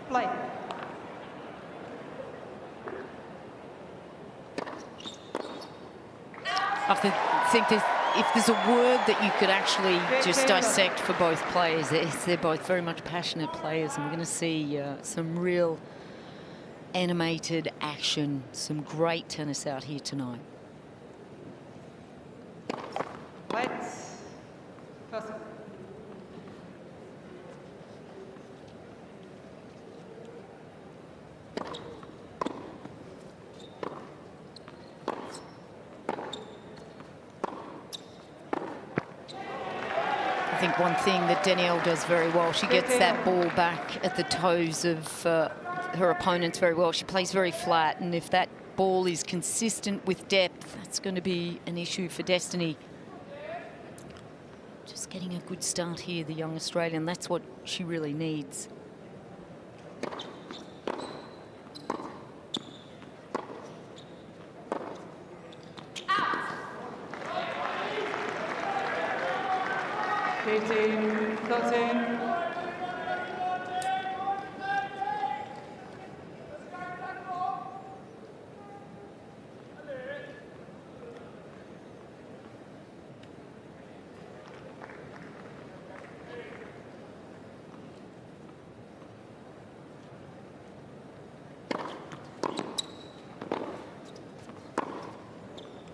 Play. I think if there's a word that you could actually just dissect for both players, they're both very much passionate players, and we're going to see some real animated action, some great tennis out here tonight. Let's first. I think one thing that Danielle does very well, she gets that ball back at the toes of her opponents very well. She plays very flat, and if that ball is consistent with depth, that's going to be an issue for Destanee. Just getting a good start here, the young Australian. That's what she really needs.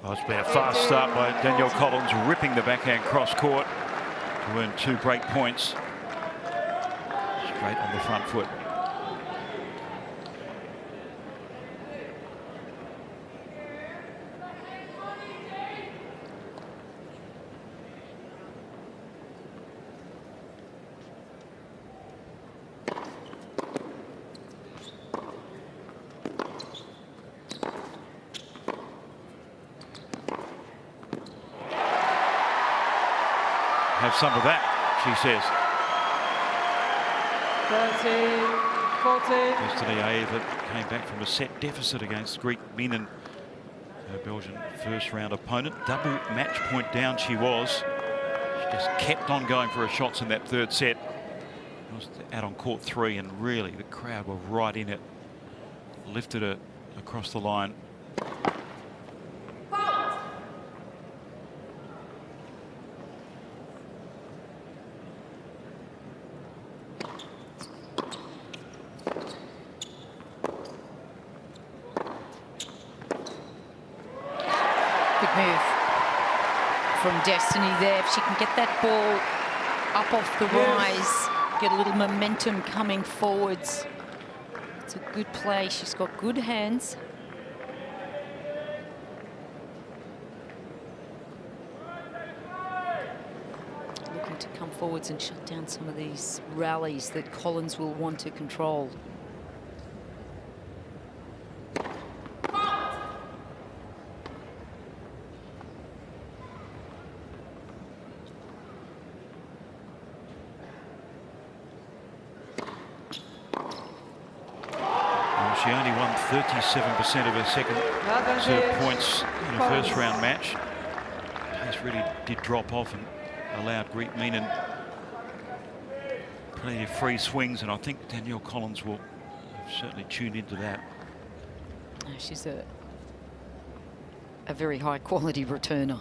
Well, it's been a fast start by Danielle Collins, ripping the backhand cross court to earn 2 break points. Straight on the front foot. Have some of that, she says. 30-40. Destanee Aiava came back from a set deficit against Greek Minen, her Belgian first round opponent. Double match point down she was. She just kept on going for her shots in that third set. It was out on court 3, and really the crowd were right in it. Lifted her across the line. Move from Destanee there. If she can get that ball up off the rise, get a little momentum coming forwards. It's a good play. She's got good hands. Looking to come forwards and shut down some of these rallies that Collins will want to control. She only won 37% of her second serve points in a first round match. Pace really did drop off and allowed Greek Minen plenty of free swings, and I think Danielle Collins will certainly tune into that. She's a very high quality returner.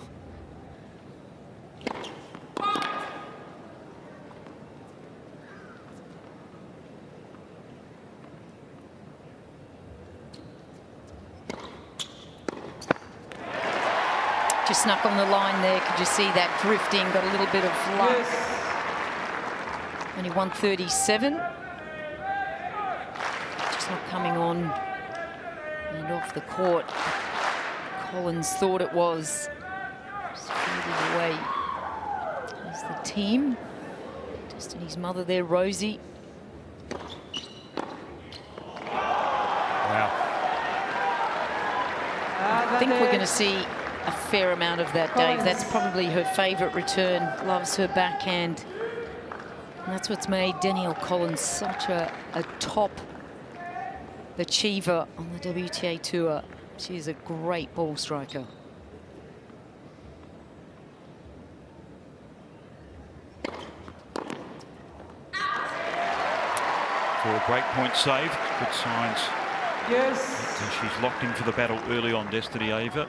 Just snuck on the line there. Could you see that drifting? Got a little bit of luck. Only 137. Just not coming on and off the court. Collins thought it was. Just faded away. There's the team. Destanee's mother there, Rosie. Wow. I think we're going to see a fair amount of that, Dave. That's probably her favourite return. Loves her backhand. And that's what's made Danielle Collins such a top achiever on the WTA Tour. She is a great ball striker. for a breakpoint save. Good signs. Yes. So she's locked in for the battle early on, Destanee Aiava.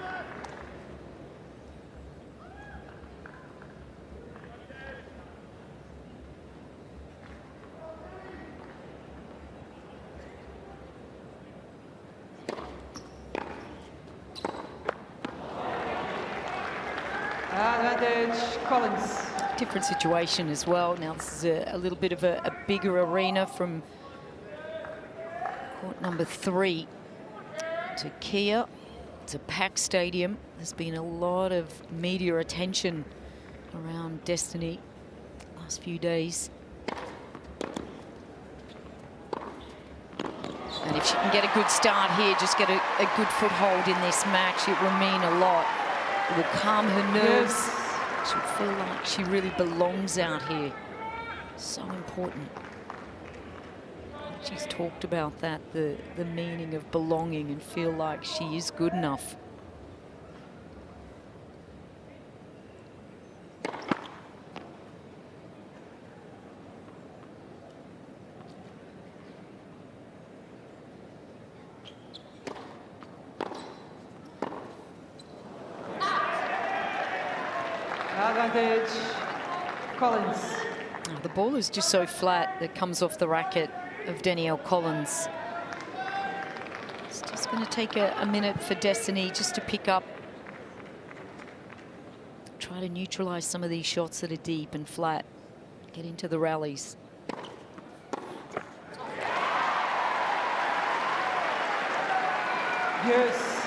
Advantage, Collins. Different situation as well. Now this is a little bit of a bigger arena from court number 3 to Kia. It's a packed stadium. There's been a lot of media attention around Destanee last few days. And if she can get a good start here, just get a good foothold in this match, it will mean a lot. It will calm her nerves. Yes. She'll feel like she really belongs out here. So important. She's talked about that, the meaning of belonging, and feel like she is good enough. Advantage, Collins. Oh, the ball is just so flat that comes off the racket of Danielle Collins. It's just going to take a minute for Destanee just to pick up, try to neutralize some of these shots that are deep and flat, get into the rallies. Yes.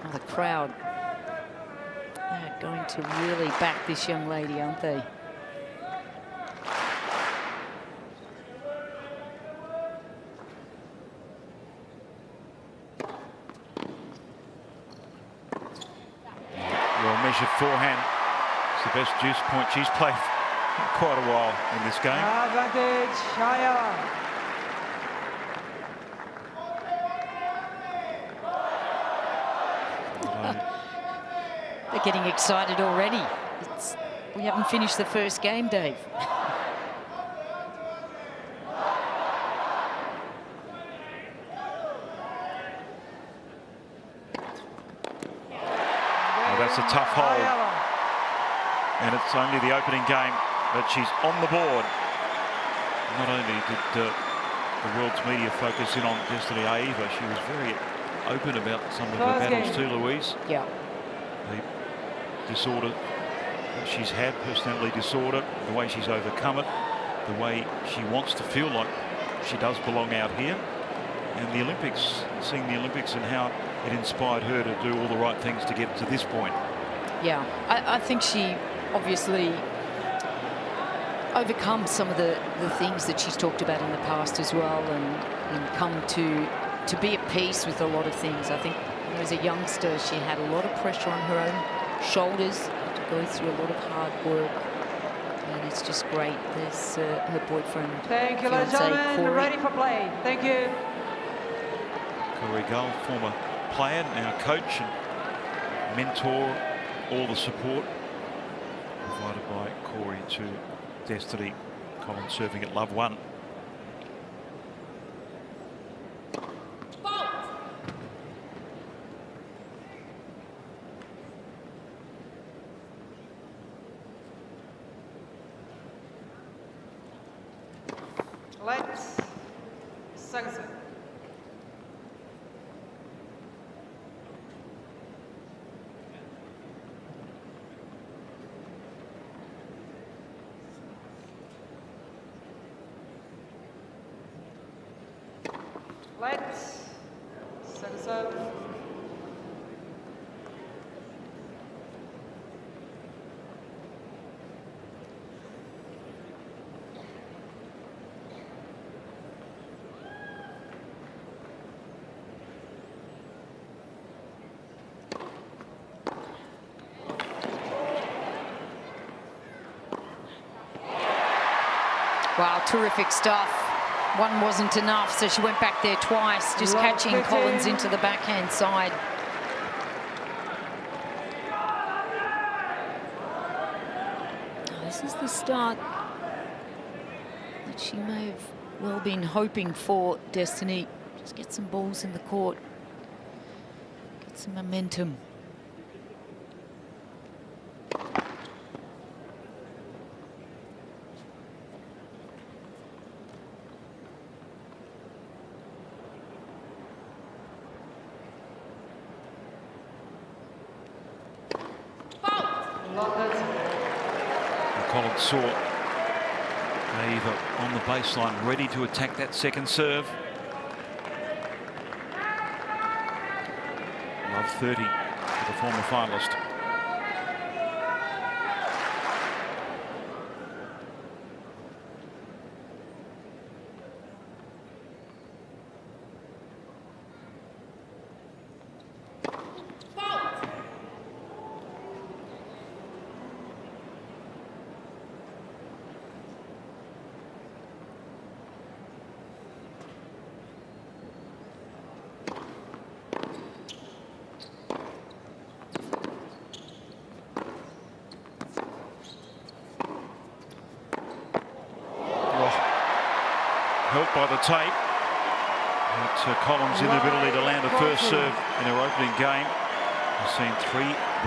Oh, the crowd. They're going to really back this young lady, aren't they? Well measured forehand. It's the best juice point she's played in quite a while in this game. Advantage, Aiava. They're getting excited already. We haven't finished the first game, Dave. Well, that's a tough hole. And it's only the opening game, but she's on the board. Not only did the world's media focus in on Destanee Aiava, she was very open about some of her battles too, Louise. Yeah. The disorder that she's had, personality disorder, the way she's overcome it, the way she wants to feel like she does belong out here, and the Olympics, seeing the Olympics and how it inspired her to do all the right things to get to this point. Yeah, I think she obviously overcome some of the things that she's talked about in the past as well, and come to be at peace with a lot of things. I think, you know, as a youngster, she had a lot of pressure on her own shoulders to go through a lot of hard work, and it's just great. There's her boyfriend. Thank you, ladies and gentlemen. Corey. Ready for play. Thank you. Corey Gull, former player, now coach and mentor, all the support provided by Corey to Destanee Collins, serving at love 1. Let's Saxon. Let's Saxon. Wow, terrific stuff. One wasn't enough, so she went back there twice, just catching Collins into the backhand side. Oh, this is the start that she may have well been hoping for, Destanee. Just get some balls in the court, get some momentum. Collins saw Aiava on the baseline, ready to attack that second serve. Love 30 for the former finalist. Helped by the tape. But Collins' inability to land a first serve in her opening game has seen 3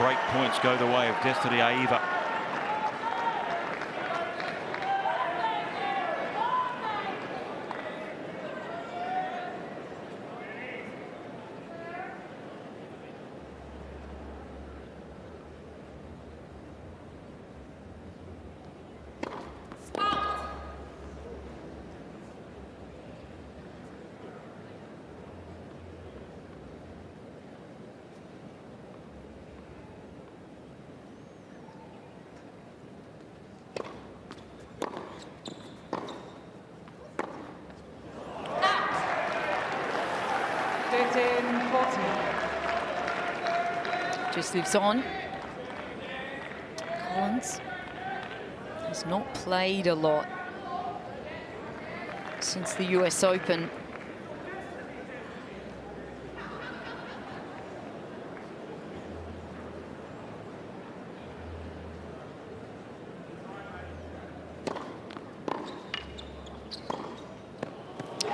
break points go the way of Destanee Aiava. Just lives on. Collins has not played a lot since the US Open.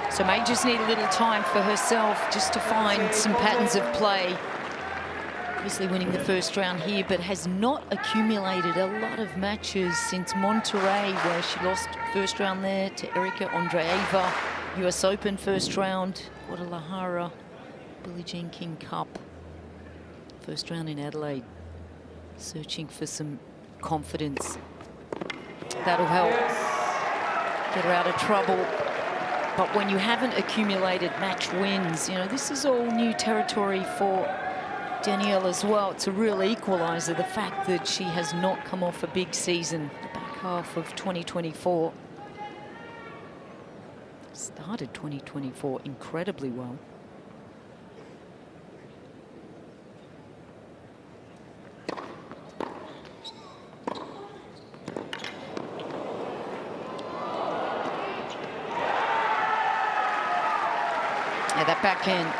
So may just need a little time for herself just to find some patterns of play. Obviously winning the first round here, but has not accumulated a lot of matches since Monterey, where she lost first round there to Erika Andreeva. US Open first round, Guadalajara, Billie Jean King Cup. First round in Adelaide. Searching for some confidence. That'll help get her out of trouble. But when you haven't accumulated match wins, you know, this is all new territory for Danielle as well. It's a real equaliser, the fact that she has not come off a big season the back half of 2024. Started 2024 incredibly well. Yeah, that backhand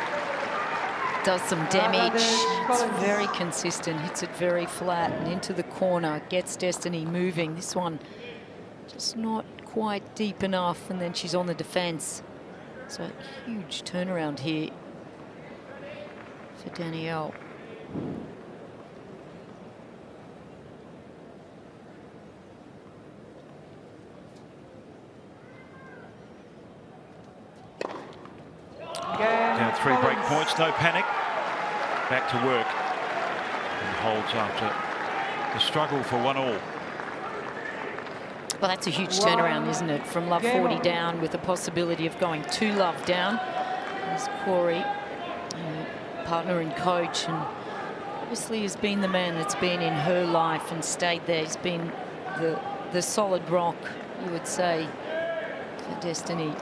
does some damage. It's very consistent, hits it very flat and into the corner, gets Destanee moving. This one just not quite deep enough, and then she's on the defense. So a huge turnaround here for Danielle. Down 3 break points, no panic. Back to work. And holds after the struggle for 1-all. Well, that's a huge turnaround, isn't it? From love 40 down with the possibility of going 2 love down. There's Corey, partner and coach, and obviously has been the man that's been in her life and stayed there. He's been the solid rock, you would say, for Destanee.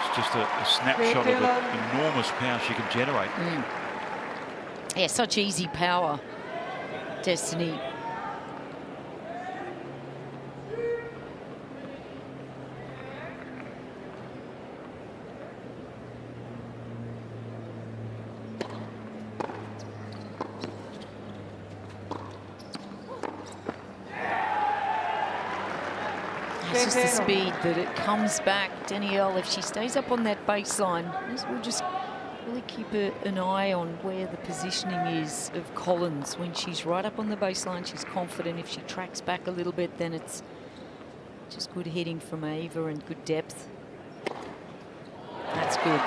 It's just a snapshot of the enormous power she can generate. Yeah, such easy power, Destanee. It's just the speed that it comes back. Danielle, if she stays up on that baseline, we'll just really keep an eye on where the positioning is of Collins. When she's right up on the baseline, she's confident. If she tracks back a little bit, then it's just good hitting from Aiava and good depth. That's good.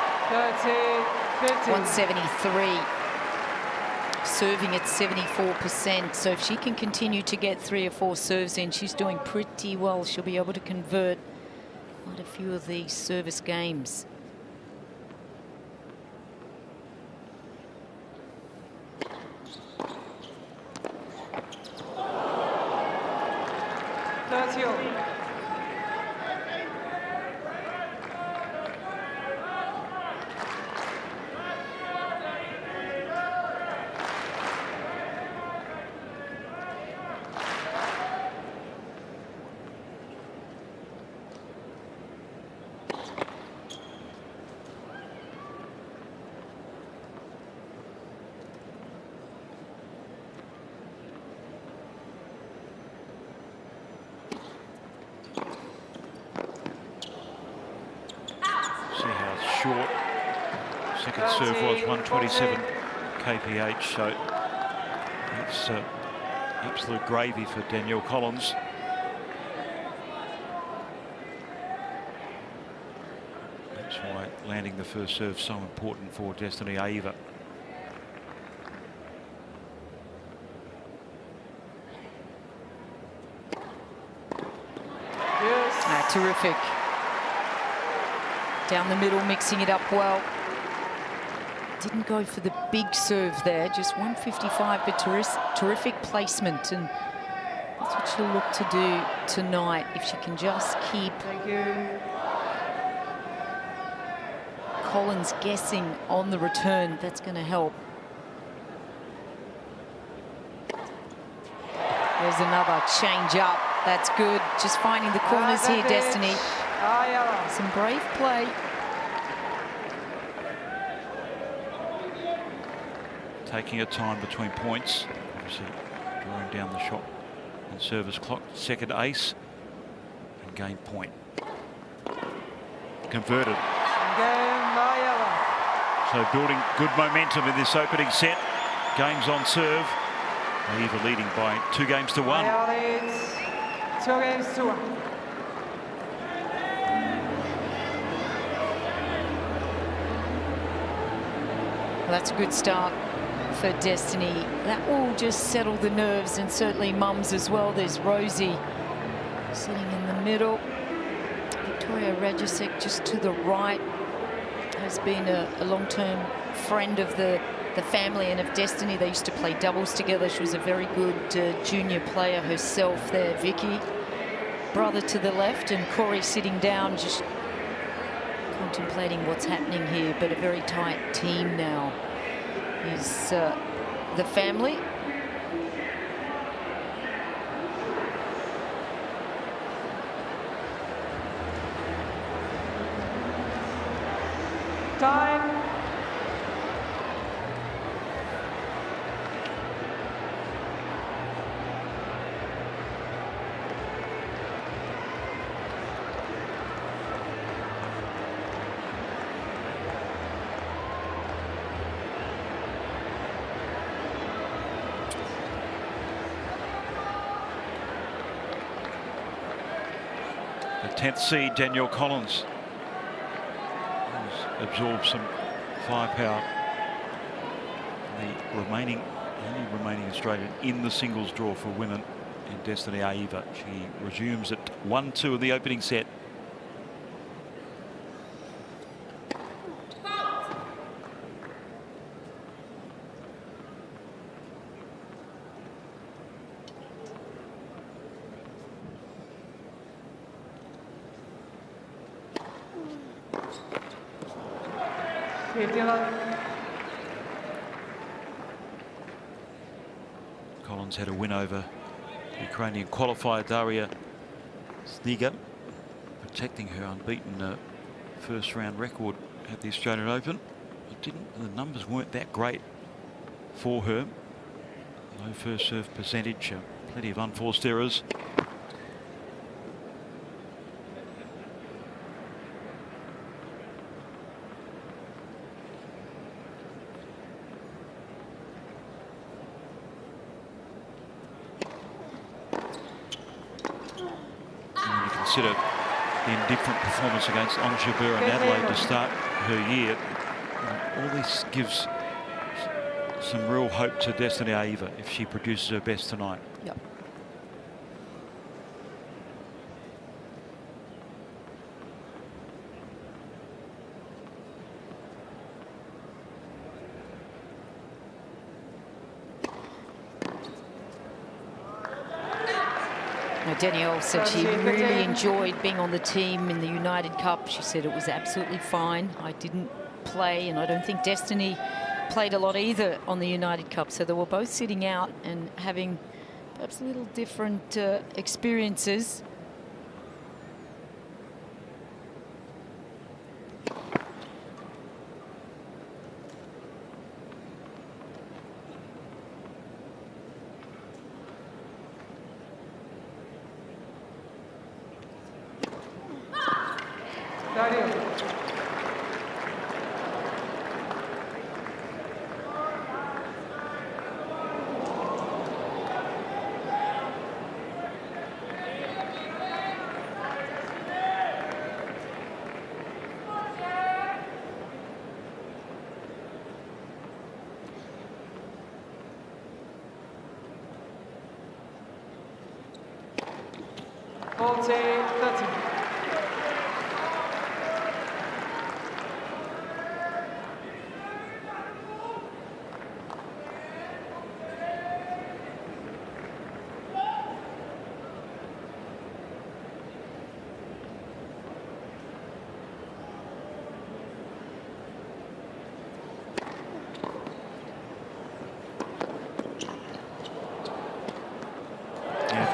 173. Serving at 74%, so if she can continue to get 3 or 4 serves in, she's doing pretty well. She'll be able to convert quite a few of these service games. Short. Second serve was 127 kph, so that's absolute gravy for Danielle Collins. That's why landing the first serve so important for Destanee Aiava. Terrific. Down the middle, mixing it up well. Didn't go for the big serve there, just 155, but terrific placement, and that's what she'll look to do tonight. If she can just keep Collins guessing on the return, that's going to help. There's another change up. That's good. Just finding the corners here, Destanee. Some brave play. Taking her time between points. Obviously drawing down the shot and service clock. Second ace and game point. Converted. So building good momentum in this opening set. Games on serve. Aiava leading by 2 games to 1. 2 games to 1. Well, that's a good start for Destanee. That will just settle the nerves, and certainly Mum's as well. There's Rosie sitting in the middle. Victoria Rajicek just to the right has been a long-term friend of the family and of Destanee. They used to play doubles together. She was a very good junior player herself there. Vicky, brother to the left, and Corey sitting down, just contemplating what's happening here. But a very tight team now is the family. Time. The 10th seed, Danielle Collins, has absorbed some firepower. The only remaining Australian in the singles draw for women in Destanee Aiava. She resumes at 1-2 in the opening set. Collins had a win over Ukrainian qualifier Daria Sniga, protecting her unbeaten first round record at the Australian Open. The numbers weren't that great for her. Low first serve percentage, plenty of unforced errors. Consider the indifferent performance against Onjabeur and Adelaide to start her year. All this gives some real hope to Destanee Aiava if she produces her best tonight. Yep. Danielle said she really enjoyed being on the team in the United Cup. She said it was absolutely fine. I didn't play, and I don't think Destanee played a lot either on the United Cup. So they were both sitting out and having perhaps a little different experiences.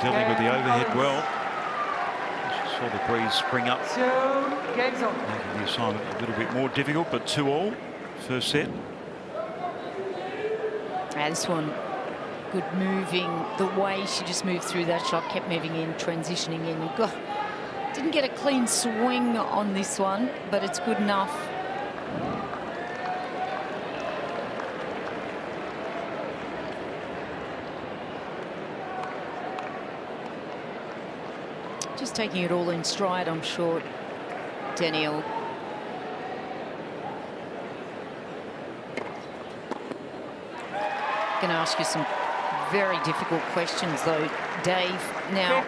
Dealing with the overhead well. She saw the breeze spring up, making the assignment a little bit more difficult, but 2-all, first set. This one, good moving. The way she just moved through that shot, kept moving in, transitioning in. Didn't get a clean swing on this one, but it's good enough. Just taking it all in stride, I'm sure, Danielle. Going to ask you some very difficult questions, though, Dave. Now,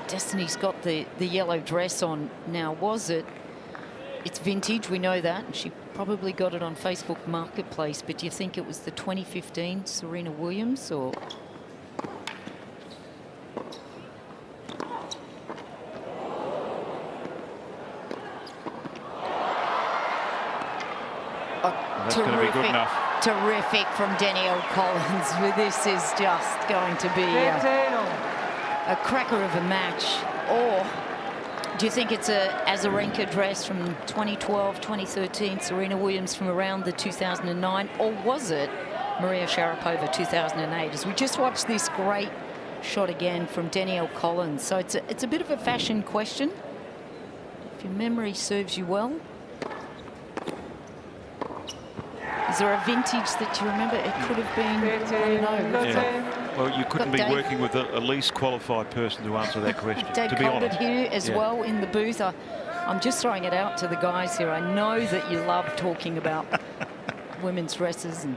Destinee's got the yellow dress on. Now, it's vintage, we know that, and she probably got it on Facebook Marketplace, but do you think it was the 2015 Serena Williams, or...? That's going to be good enough. Terrific from Danielle Collins. This is just going to be a cracker of a match. Or do you think it's a Azarenka dress from 2012, 2013, Serena Williams from around the 2009, or was it Maria Sharapova 2008? As we just watched this great shot again from Danielle Collins. So it's a bit of a fashion question. If your memory serves you well. Is there a vintage that you remember? It could have been, I don't know. Yeah. Well, you couldn't be working with a least qualified person to answer that question, Dave to be honest. Here as well in the booth. I'm just throwing it out to the guys here. I know that you love talking about women's dresses. And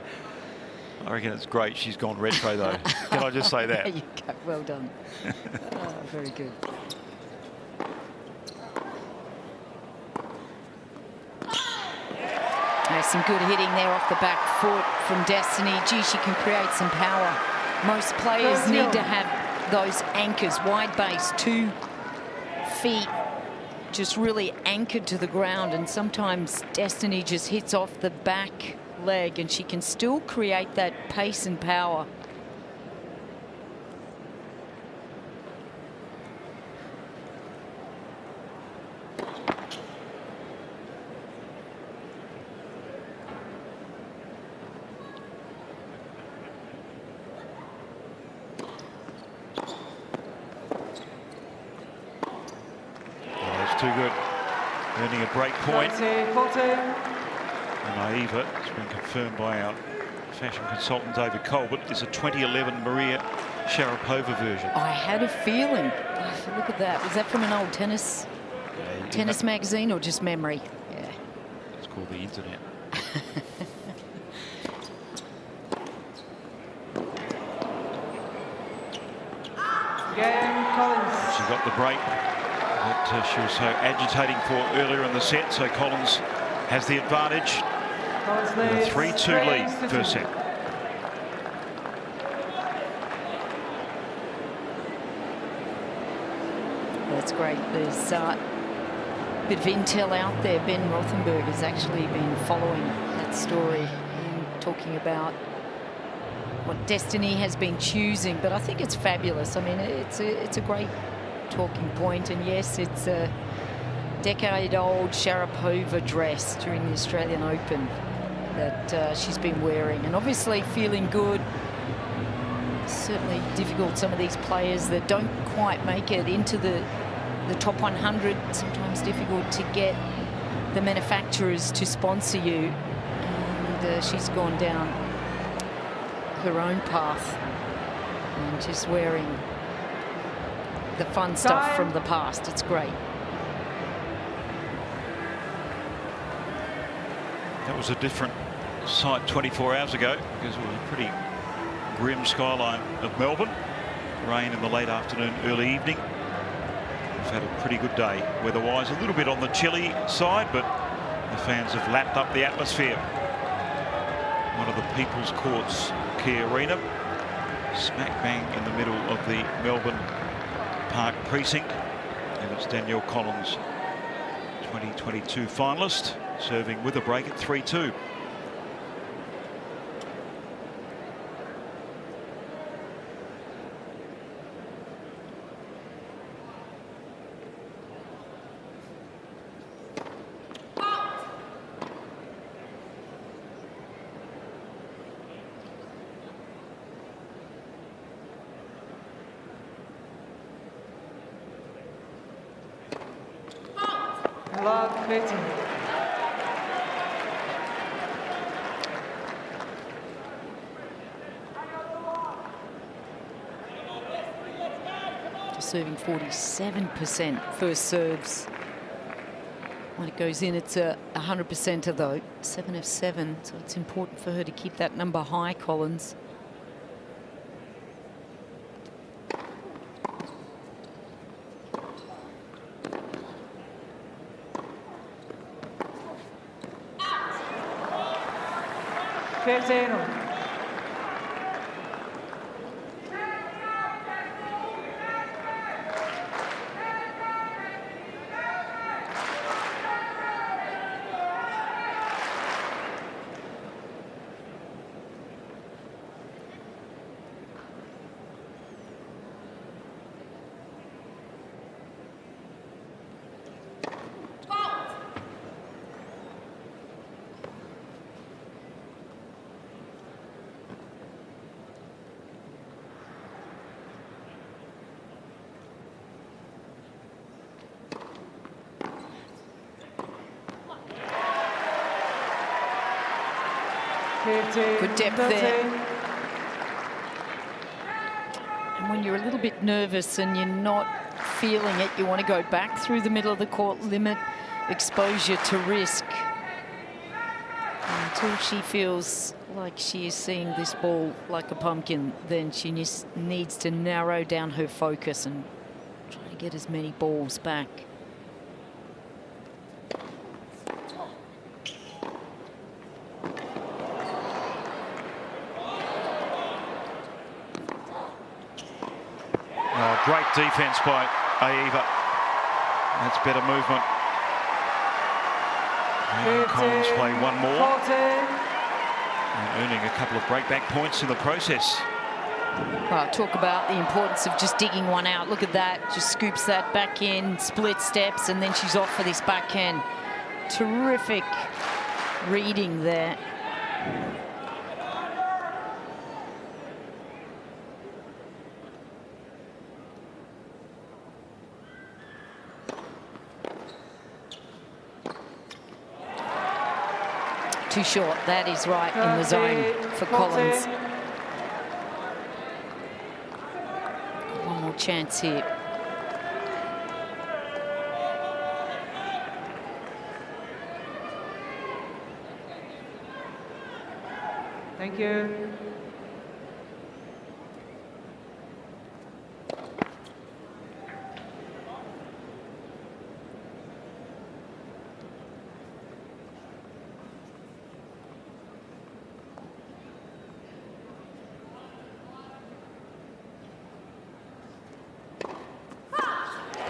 I reckon it's great she's gone retro, though. Can I just say that? There you go. Well done. Oh, very good. Some good hitting there off the back foot from Destanee. Gee, she can create some power. Most players need to have those anchors, wide base, 2 feet just really anchored to the ground, and sometimes Destanee just hits off the back leg and she can still create that pace and power. Too good. Earning a break point. 40. And Aiava, it's been confirmed by our fashion consultant David Colbert, is a 2011 Maria Sharapova version. I had a feeling. Oh, look at that. Was that from an old tennis magazine or just memory? Yeah. It's called the internet. Jannik Collins. She got the break that she was so agitating for earlier in the set, so Collins has the advantage. A 3-2 lead first set. That's great. There's a bit of intel out there. Ben Rothenberg has actually been following that story and talking about what Destanee has been choosing, but I think it's fabulous. I mean, it's a great talking point, and yes, it's a decade-old Sharapova dress during the Australian Open that she's been wearing, and obviously feeling good. Certainly difficult, some of these players that don't quite make it into the top 100, sometimes difficult to get the manufacturers to sponsor you, and she's gone down her own path and just wearing the fun stuff from the past. It's great. That was a different sight 24 hours ago, because it was a pretty grim skyline of Melbourne. Rain in the late afternoon, early evening. We've had a pretty good day weather-wise, a little bit on the chilly side, but the fans have lapped up the atmosphere. One of the People's Courts, Key Arena, smack bang in the middle of the Melbourne Park precinct, and it's Danielle Collins, 2022 finalist, serving with a break at 3-2. Serving 47% first serves. When it goes in, it's a 100%er though, 7 of 7. So it's important for her to keep that number high, Collins. Good depth there. And when you're a little bit nervous and you're not feeling it, you want to go back through the middle of the court, limit exposure to risk until she feels like she is seeing this ball like a pumpkin. Then she needs to narrow down her focus and try to get as many balls back. Great defense by Aiava. That's better movement. And Collins play one more. And earning a couple of breakback points in the process. Well, talk about the importance of just digging one out. Look at that. Just scoops that back in, split steps, and then she's off for this backhand. Terrific reading there. Too short. That is right in the zone for Collins. One more chance here. Thank you.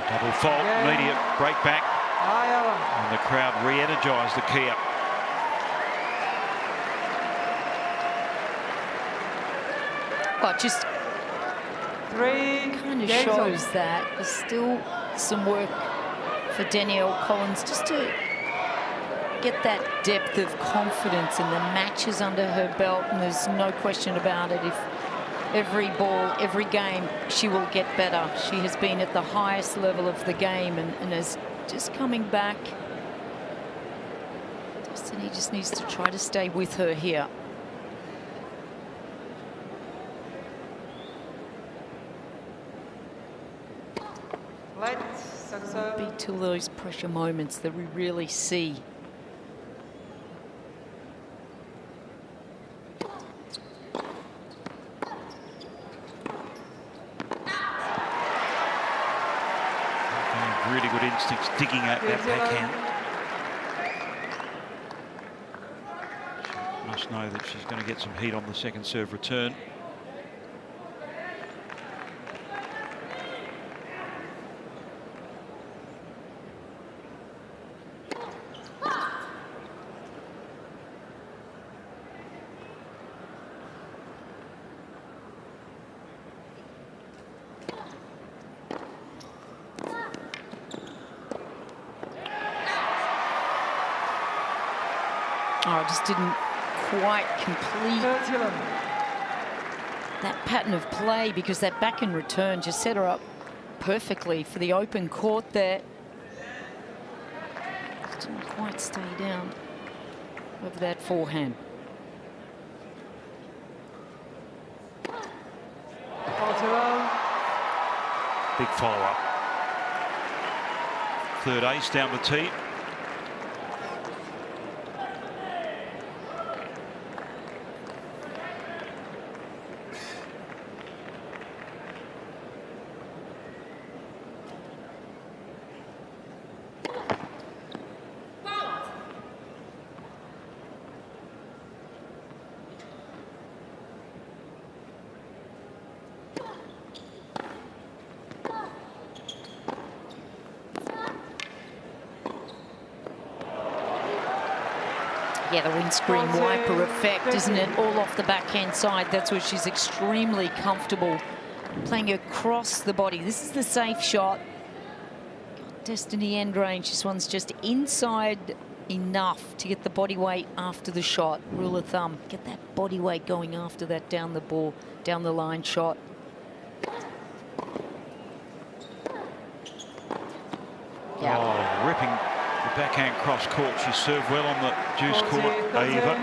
Double fault, immediate break back. And the crowd re-energised the Kia. Well, just kind of shows that there's still some work for Danielle Collins just to get that depth of confidence and the matches under her belt, and there's no question about it. If every ball, every game, she will get better. She has been at the highest level of the game and is just coming back. Destanee just needs to try to stay with her here. Be till those pressure moments that we really see. Really good instincts, digging at that backhand. She must know that she's going to get some heat on the second serve return. Oh, just didn't quite complete that pattern of play, because that back and return just set her up perfectly for the open court there. Just didn't quite stay down over that forehand. Big follow-up. Third ace down the tee. Yeah, the windscreen wiper effect, isn't it? All off the backhand side. That's where she's extremely comfortable playing across the body. This is the safe shot. Destanee end range. This one's just inside enough to get the body weight after the shot. Rule of thumb, get that body weight going after that down the ball, down the line shot. Yeah. Oh, ripping the backhand cross court. She served well on the juice court, Aiava.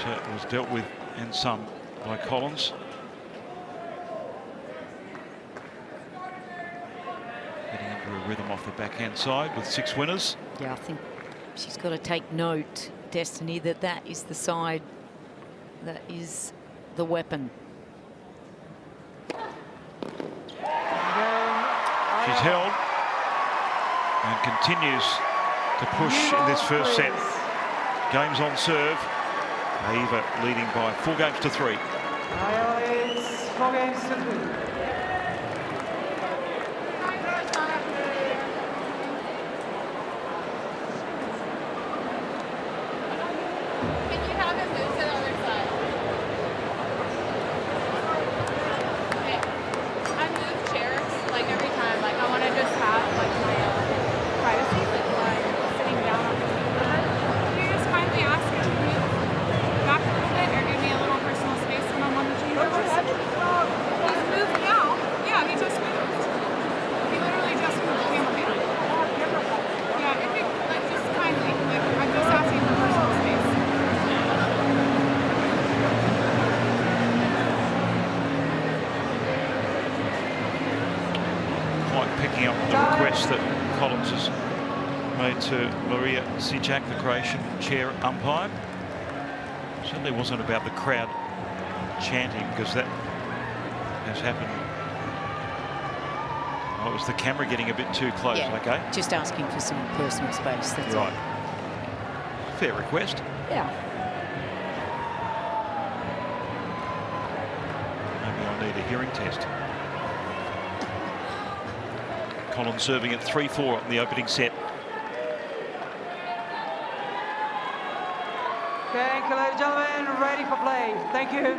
It was dealt with and some by Collins. Getting into a rhythm off the backhand side with 6 winners. Yeah, I think she's got to take note, Destanee, that that is the side that is the weapon. She's held and continues to push in this first set. Games on serve. Aiava leading by 4 games to 3. It's 4 games to 3. Can you have him move to the other side? Okay. I move chairs like every time. Like I want to just have like my privacy, like when I'm sitting down on the table. Can you just kindly ask him to move back a little bit or give me a little personal space when I'm on the table? He's moved now. Yeah, he just moved. He literally just moved. Came with me. Yeah, if you like just kindly, like I'm just asking for personal space. Quite picking up the request that Collins has made to Maria Sijak, the Croatian chair umpire. Certainly wasn't about the crowd chanting, because that has happened. Oh, it was the camera getting a bit too close. Yeah, okay. just asking for some personal space, that's Right. all. Fair request. Yeah. Maybe I'll need a hearing test. Collins serving at 3-4 in the opening set. Thank you, ladies and gentlemen. Ready for play. Thank you.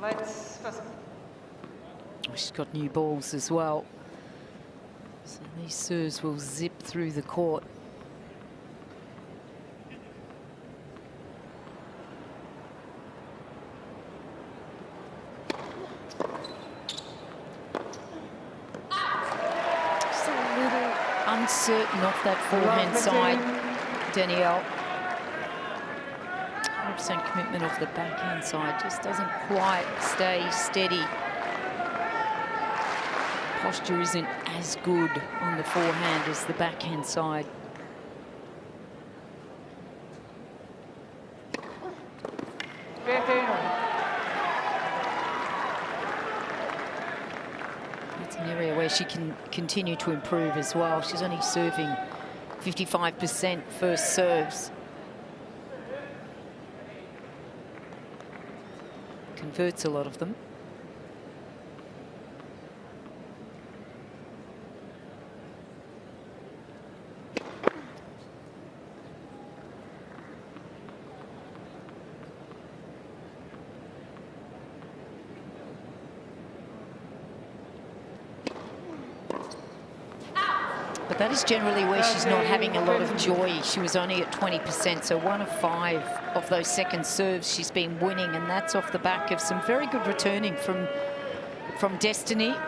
Let's first. She's got new balls as well. So these serves will zip through the court. Just a little uncertain off that forehand side, Danielle. 100% commitment off the backhand side, just doesn't quite stay steady. Posture isn't as good on the forehand as the backhand side. It's an area where she can continue to improve as well. She's only serving 55% first serves. Converts a lot of them. But that is generally where she's not having a lot of joy. She was only at 20%, so 1 of 5 of those second serves she's been winning, and that's off the back of some very good returning from Destanee.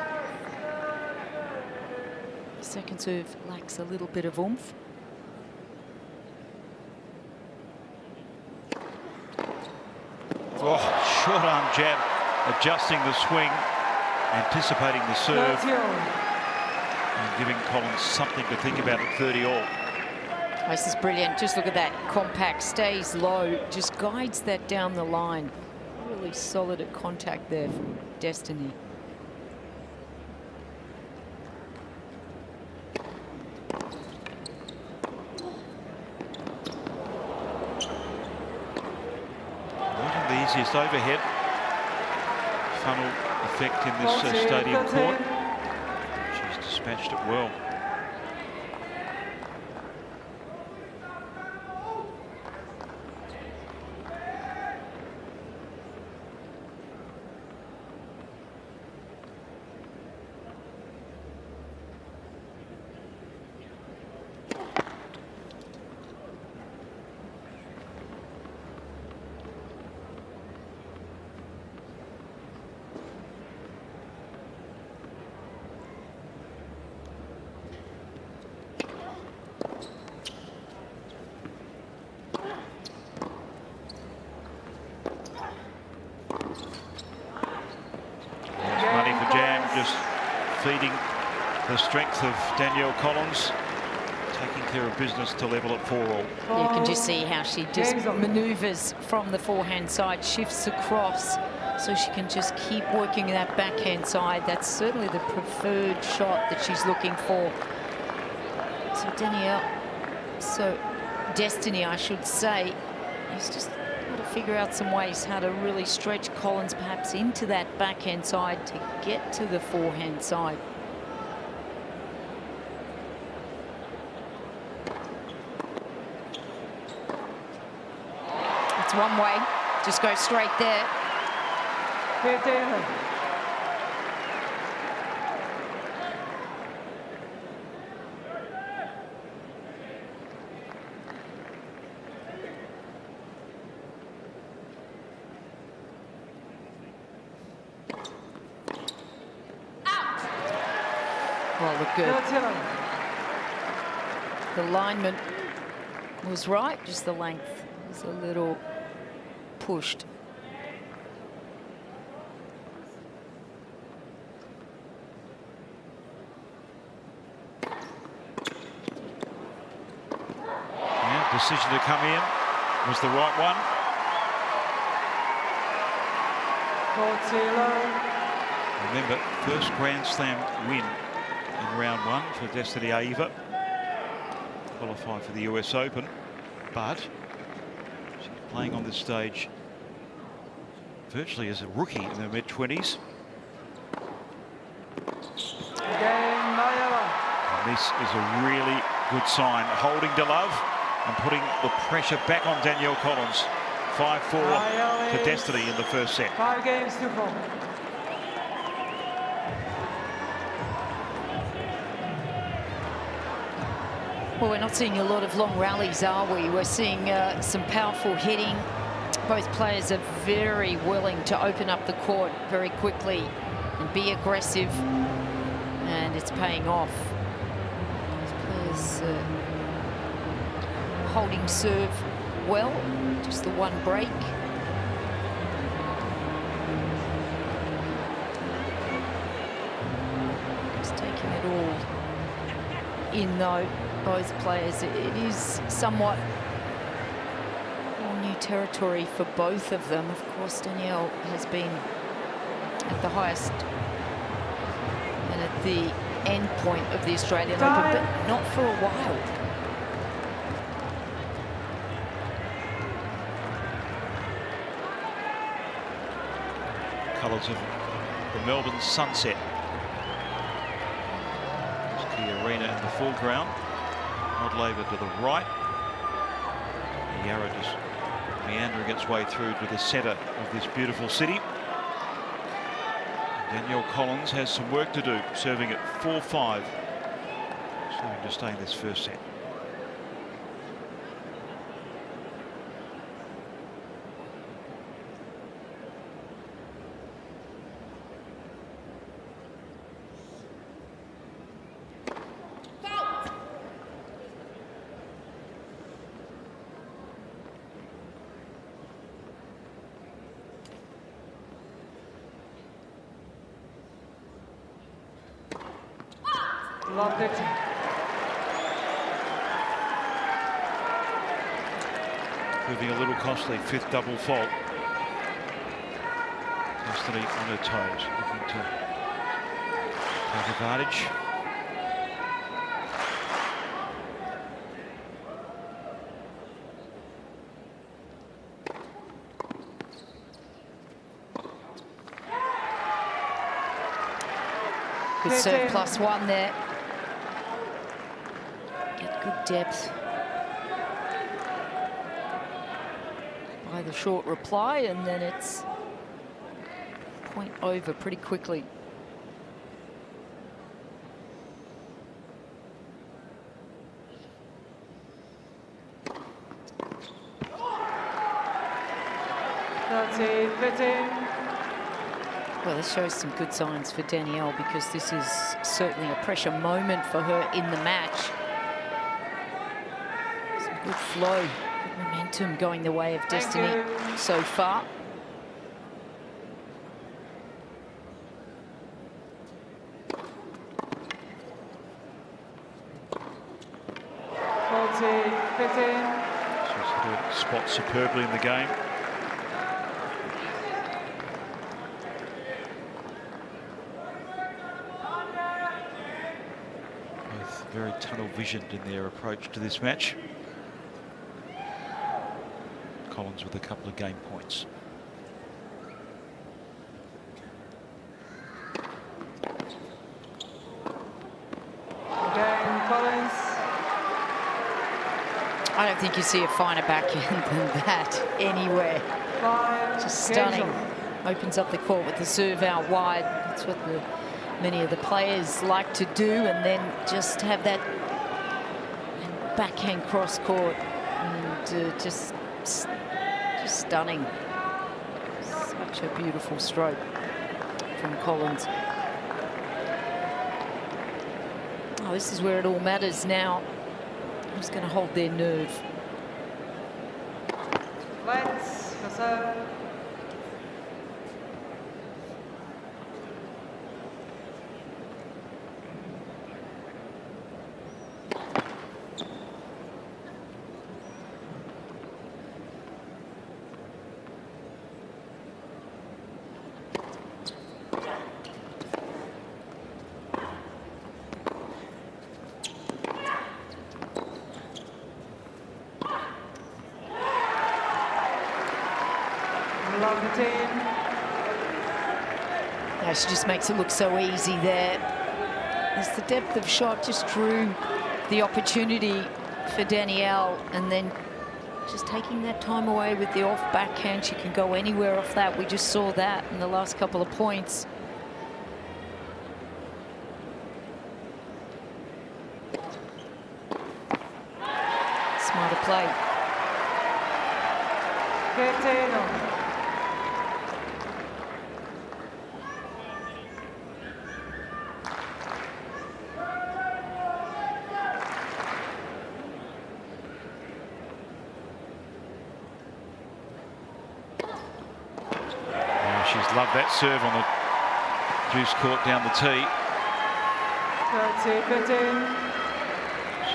Second serve lacks a little bit of oomph. Oh, short arm jab, adjusting the swing, anticipating the serve, and giving Collins something to think about at 30 all. This is brilliant. Just look at that. Compact, stays low, just guides that down the line. Really solid at contact there from Destanee. Wasn't the easiest overhead funnel effect in this stadium court. She's dispatched it well. Just feeding the strength of Danielle Collins, taking care of business to level at 4 all. You can just see how she just manoeuvres from the forehand side, shifts across, so she can just keep working that backhand side. That's certainly the preferred shot that she's looking for. So Destanee, I should say, is just got to figure out some ways how to really stretch Collins perhaps into that backhand side to get to the forehand side. It's one way. Just go straight there. 15. Well, look good. The alignment was right, just the length was a little pushed. Yeah, decision to come in was the right one. 40. Remember, first Grand Slam win in round 1 for Destanee Aiava. Qualified for the US Open, but she's playing on this stage virtually as a rookie in her mid-20s. And this is a really good sign, holding to love and putting the pressure back on Danielle Collins. 5-4 to Destanee in the first set. 5 games to 4. Well, we're not seeing a lot of long rallies, are we? We're seeing some powerful hitting. Both players are very willing to open up the court very quickly and be aggressive, and it's paying off. Both players holding serve well, just the one break. Just taking it all in, though. Both players, it is somewhat all new territory for both of them. Of course, Danielle has been at the highest and at the end point of the Australian Open, but not for a while. Colours of the Melbourne sunset. There's Arena in the foreground. Rod Laver to the right. The Yarra just meandering its way through to the centre of this beautiful city. And Danielle Collins has some work to do, serving at 4-5. Serving to stay in this first set. Loved it. Proving a little costly, 5th double fault. Destanee on her toes, looking to take advantage. Good serve +1 there. Get good depth by the short reply, and then it's point over pretty quickly. Well, this shows some good signs for Danielle, because this is certainly a pressure moment for her in the match. Some good flow, good momentum going the way of Destanee so far. She's spot superbly in the game. Very tunnel visioned in their approach to this match. Collins with a couple of game points. Collins. I don't think you see a finer backhand than that anywhere. Just stunning. Opens up the court with the serve out wide. That's what many of the players like to do, and then just have that backhand cross court, and just stunning. Such a beautiful stroke from Collins. Oh, this is where it all matters now. Who's going to hold their nerve? Let's go serve. She just makes it look so easy there. As the depth of shot just drew the opportunity for Danielle, and then just taking that time away with the off backhand. She can go anywhere off that. We just saw that in the last couple of points. Smarter play. Love that serve on the juice court down the tee. 13-15.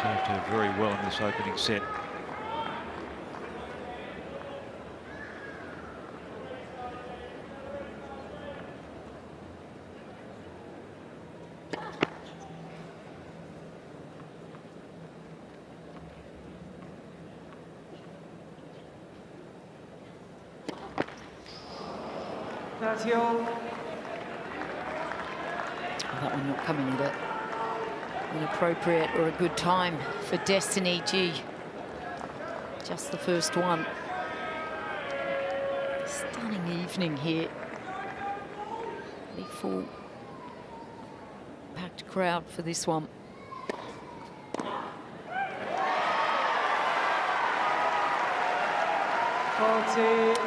Served her very well in this opening set. That's your. That one not coming at an appropriate or a good time for Destanee. Gee, just the first one. Stunning evening here. A full packed crowd for this one.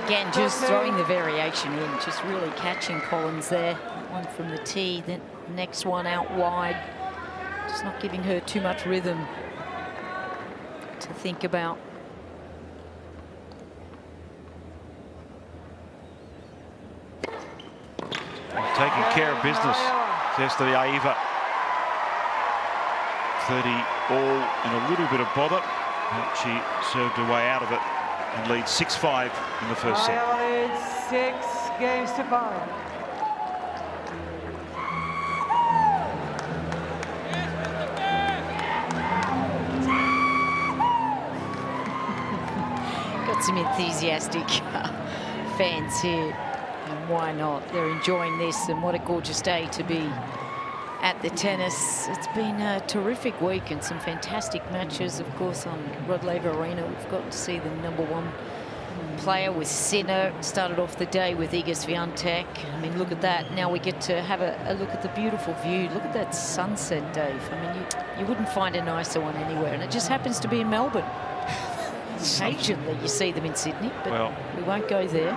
Again, just throwing the variation in, just really catching Collins there. One from the tee, then next one out wide. Just not giving her too much rhythm to think about. Taking care of business, Destanee Aiava. 30 all in a little bit of bother, but she served her way out of it and leads 6-5 in the first set. Leads 6 games to 5. Got some enthusiastic fans here, and why not? They're enjoying this, and what a gorgeous day to be at the tennis. It's been a terrific week and some fantastic matches. Of course, on Rod Laver Arena, we've got to see the #1 player with Sinner. Started off the day with Iga Swiatek. I mean, look at that. Now we get to have a look at the beautiful view. Look at that sunset, Dave. I mean, you wouldn't find a nicer one anywhere, and it just happens to be in Melbourne. Occasionally you see them in Sydney, but well, we won't go there.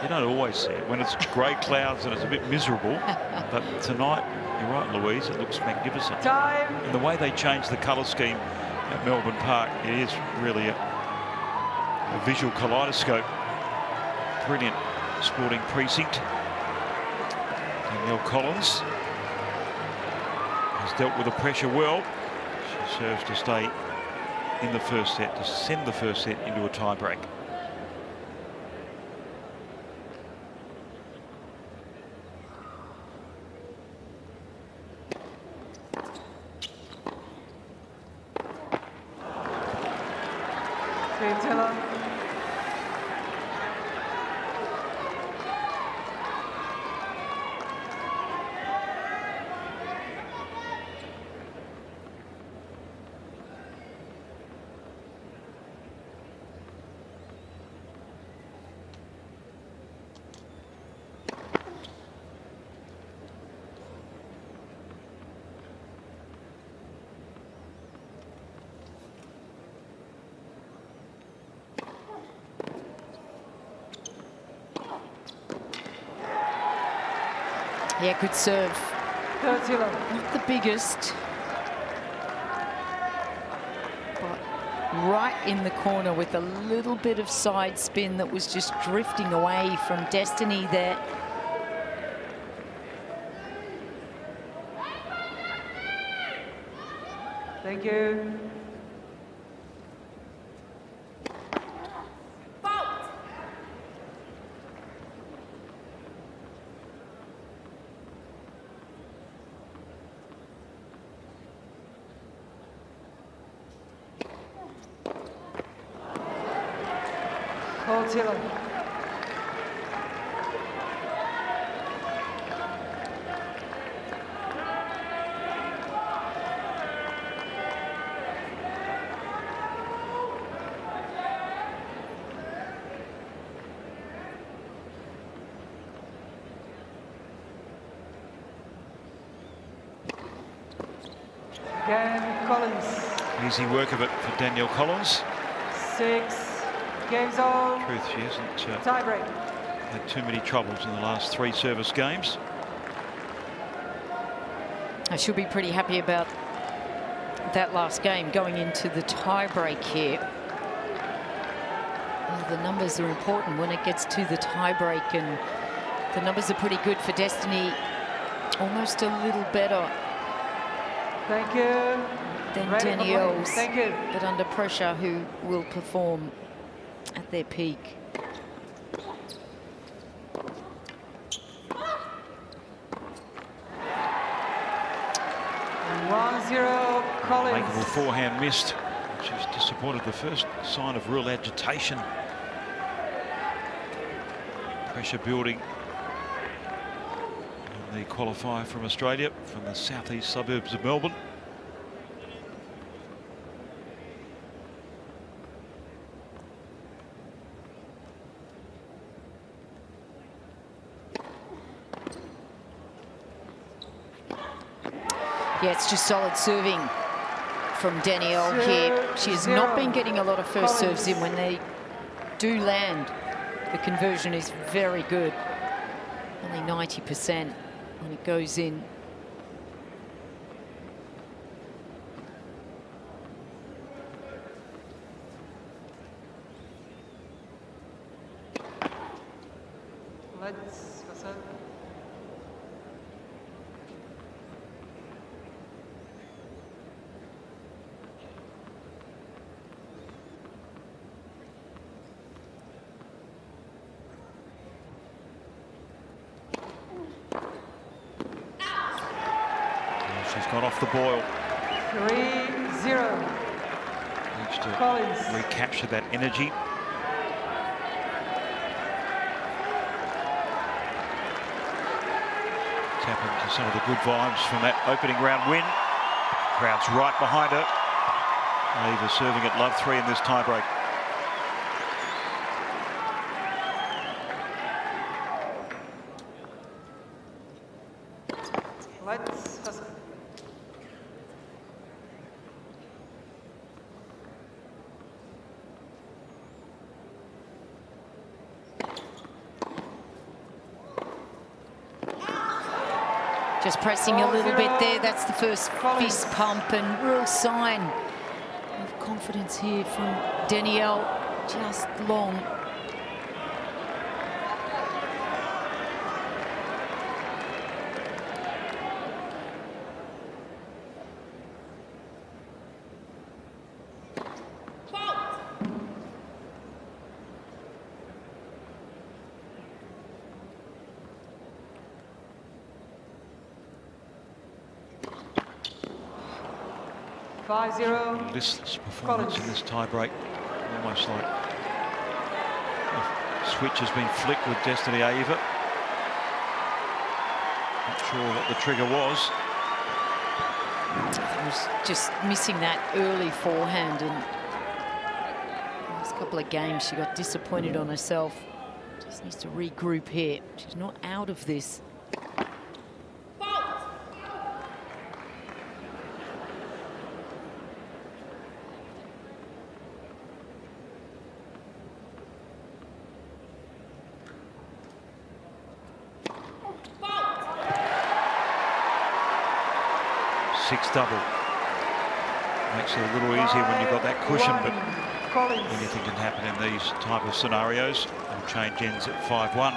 You don't always see it when it's grey clouds and it's a bit miserable, but tonight, you're right, Louise, it looks magnificent. Time. And the way they changed the colour scheme at Melbourne Park, it is really a visual kaleidoscope. Brilliant sporting precinct. Danielle Collins has dealt with the pressure well. She serves to stay in the first set, to send the first set into a tiebreak. Taylor. Yeah, good serve. Taylor. Not the biggest, but right in the corner with a little bit of side spin that was just drifting away from Destanee there. Thank you. Taylor. Jannik Collins. Easy work of it for Danielle Collins. 6 games on. Truth, she hasn't Tiebreak. had too many troubles in the last 3 service games. I should be pretty happy about that last game going into the tiebreak here. Well, the numbers are important when it gets to the tiebreak, and the numbers are pretty good for Destanee. Almost a little better Thank you. than Ready for play. Danielle's, Thank you. but under pressure, who will perform at their peak. Collins. Makeable forehand missed, which is disappointed. The first sign of real agitation. Pressure building on the qualifier from Australia, from the southeast suburbs of Melbourne. Yeah, it's just solid serving from Danielle here. She has not been getting a lot of first serves in. When they do land, the conversion is very good. Only 90% when it goes in. Let's pass it. She's got off the boil. 3-0. Needs to Collins. recapture that energy. Tap into some of the good vibes from that opening round win. Crowd's right behind her. Laver serving at love 3 in this tiebreak. Let's pass it. Just pressing a little bit there. That's the first fist pump, and real sign of confidence here from Danielle. Just long. Listless performance in this tiebreak. Almost like the switch has been flicked with Destanee Aiava. Not sure what the trigger was. He was just missing that early forehand, and the last couple of games she got disappointed on herself. Just needs to regroup here. She's not out of this. Six double. Makes it a little easier when you've got that cushion, but anything can happen in these type of scenarios. And change ends at 5-1.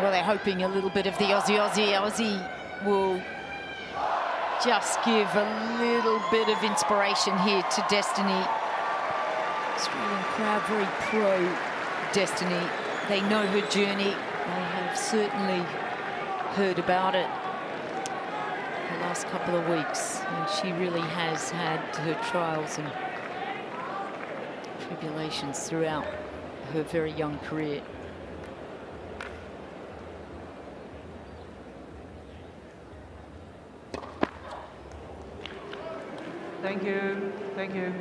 Well, they're hoping a little bit of the Aussie will just give a little bit of inspiration here to Destanee. Australian crowd very pro Destanee. They know her journey. They have certainly heard about it the last couple of weeks. And she really has had her trials and tribulations throughout her very young career. Thank you. Thank you.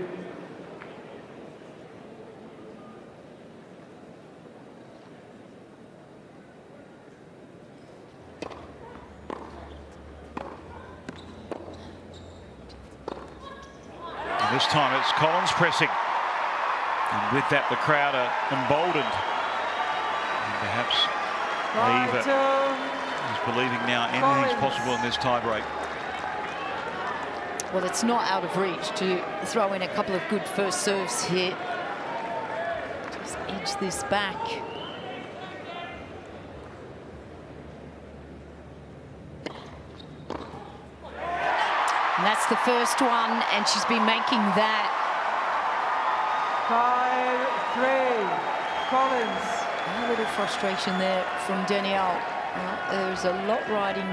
This time it's Collins pressing, and with that the crowd are emboldened, and perhaps Aiava is believing now anything's possible in this tiebreak. Well, it's not out of reach to throw in a couple of good first serves here. Just edge this back. And that's the first one, and she's been making that. 5-3, Collins. A little frustration there from Danielle. There's a lot riding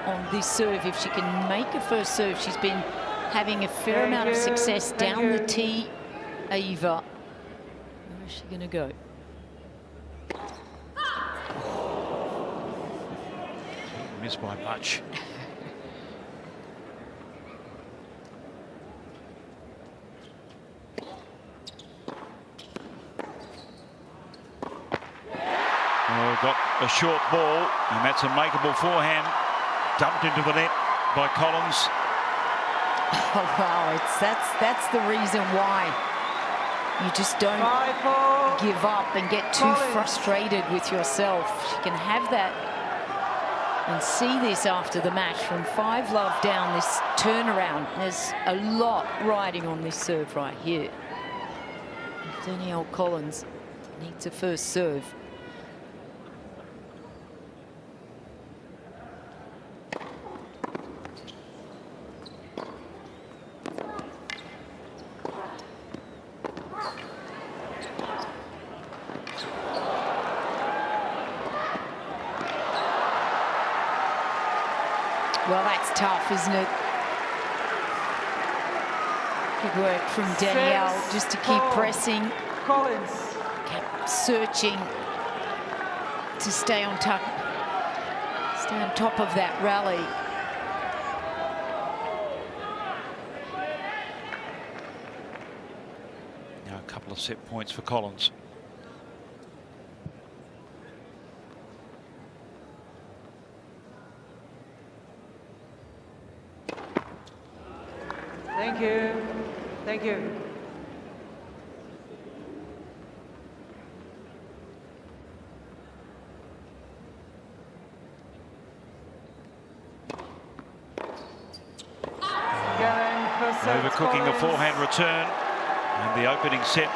on this serve. If she can make a first serve, she's been having a fair amount of success down the tee. Aiava, where's she gonna go? Missed by much. Got a short ball, and that's a makeable forehand, dumped into the net by Collins. Oh wow, that's the reason why you just don't give up and get too frustrated with yourself. You can have that and see this after the match from 5-love down, this turnaround. There's a lot riding on this serve right here. Danielle Collins needs a first serve. Well, that's tough, isn't it? Good work from Danielle just to keep pressing. Collins. Kept searching to stay on top of that rally. Now a couple of set points for Collins. Thank you. Thank you. Overcooking the forehand return, and the opening set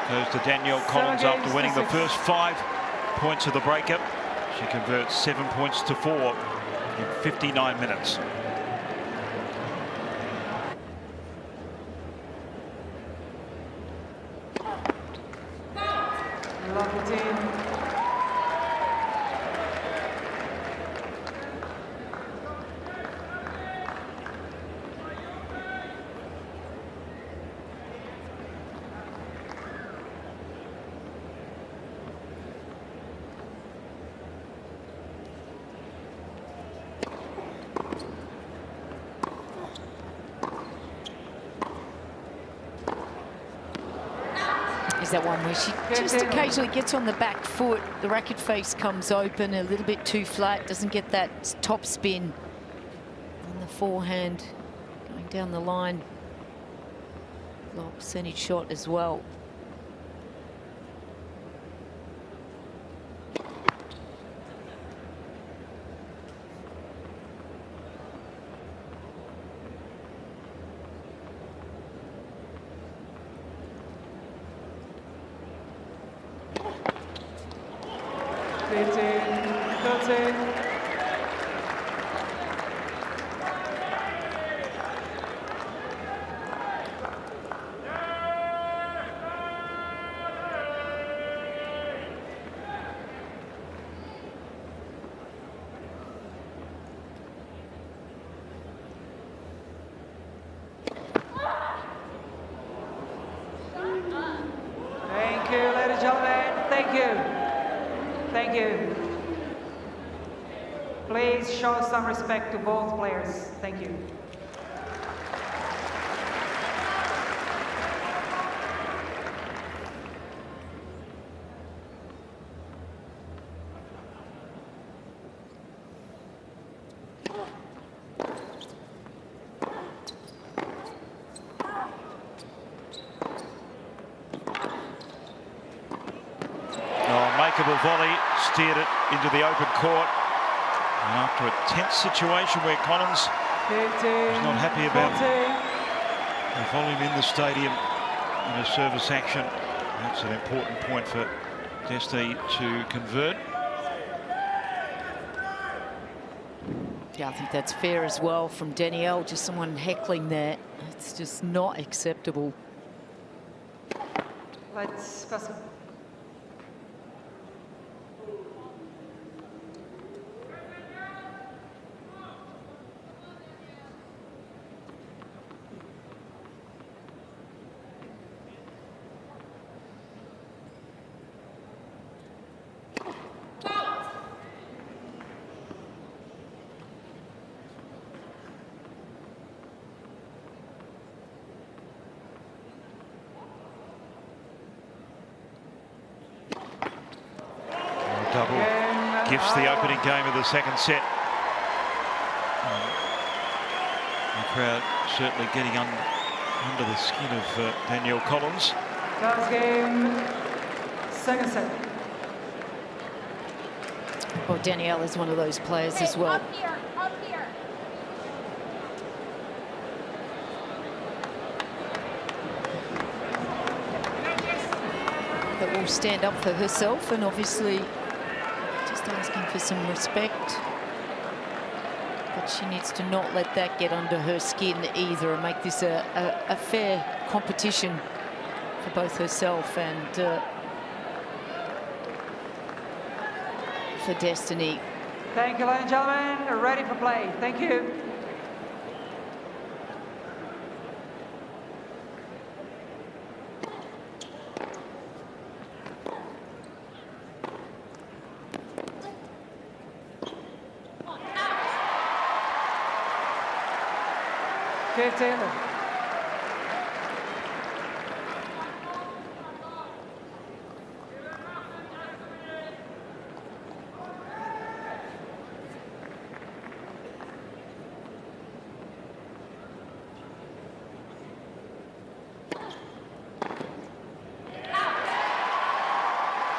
goes to Danielle Collins after winning the first 5 points of the breakup. She converts 7 points to 4 in 59 minutes. that one where she just occasionally gets on the back foot. The racket face comes open a little bit too flat, doesn't get that top spin on the forehand going down the line. Low percentage shot as well. Thank you, ladies and gentlemen. Thank you. Thank you. Please show some respect to both players. Thank you. Volley steered it into the open court. And after a tense situation where Collins was not happy about the volume in the stadium in a service action, that's an important point for Destanee to convert. Yeah, I think that's fair as well from Danielle. Just someone heckling there. It's just not acceptable. Let's go. Double gives the opening game of the second set. The crowd certainly getting under the skin of Danielle Collins. Girls game, second set. Well, Danielle is one of those players as well. Up here, up here. That will stand up for herself and obviously just asking for some respect. But she needs to not let that get under her skin either and make this a fair competition for both herself and for Destanee. Thank you, ladies and gentlemen. Ready for play. Thank you. Taylor.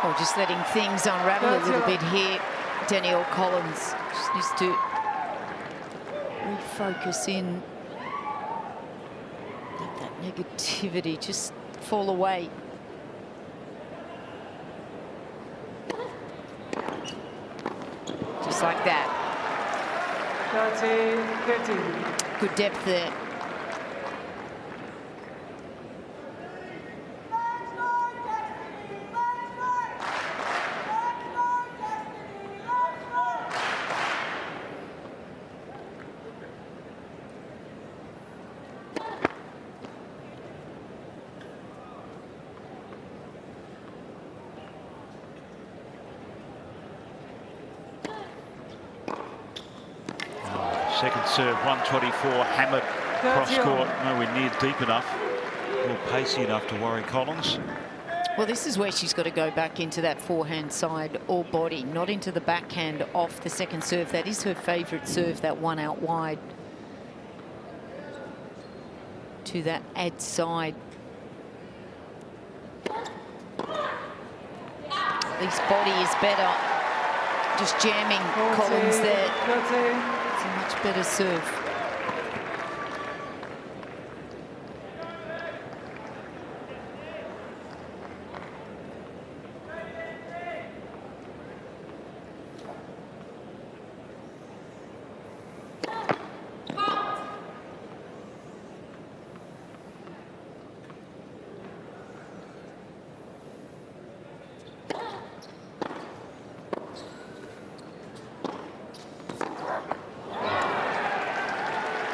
Oh, just letting things unravel a little bit here. Danielle Collins just needs to refocus in. Let that negativity just fall away. Just like that. 30-50. Good depth there. Second serve, 124, hammered cross court, nowhere near deep enough, or pacey enough to worry Collins. Well, this is where she's got to go back into that forehand side or body, not into the backhand off the second serve. That is her favourite serve, that one out wide to that ad side. At least body is better. Just jamming Collins there. It's a much better serve.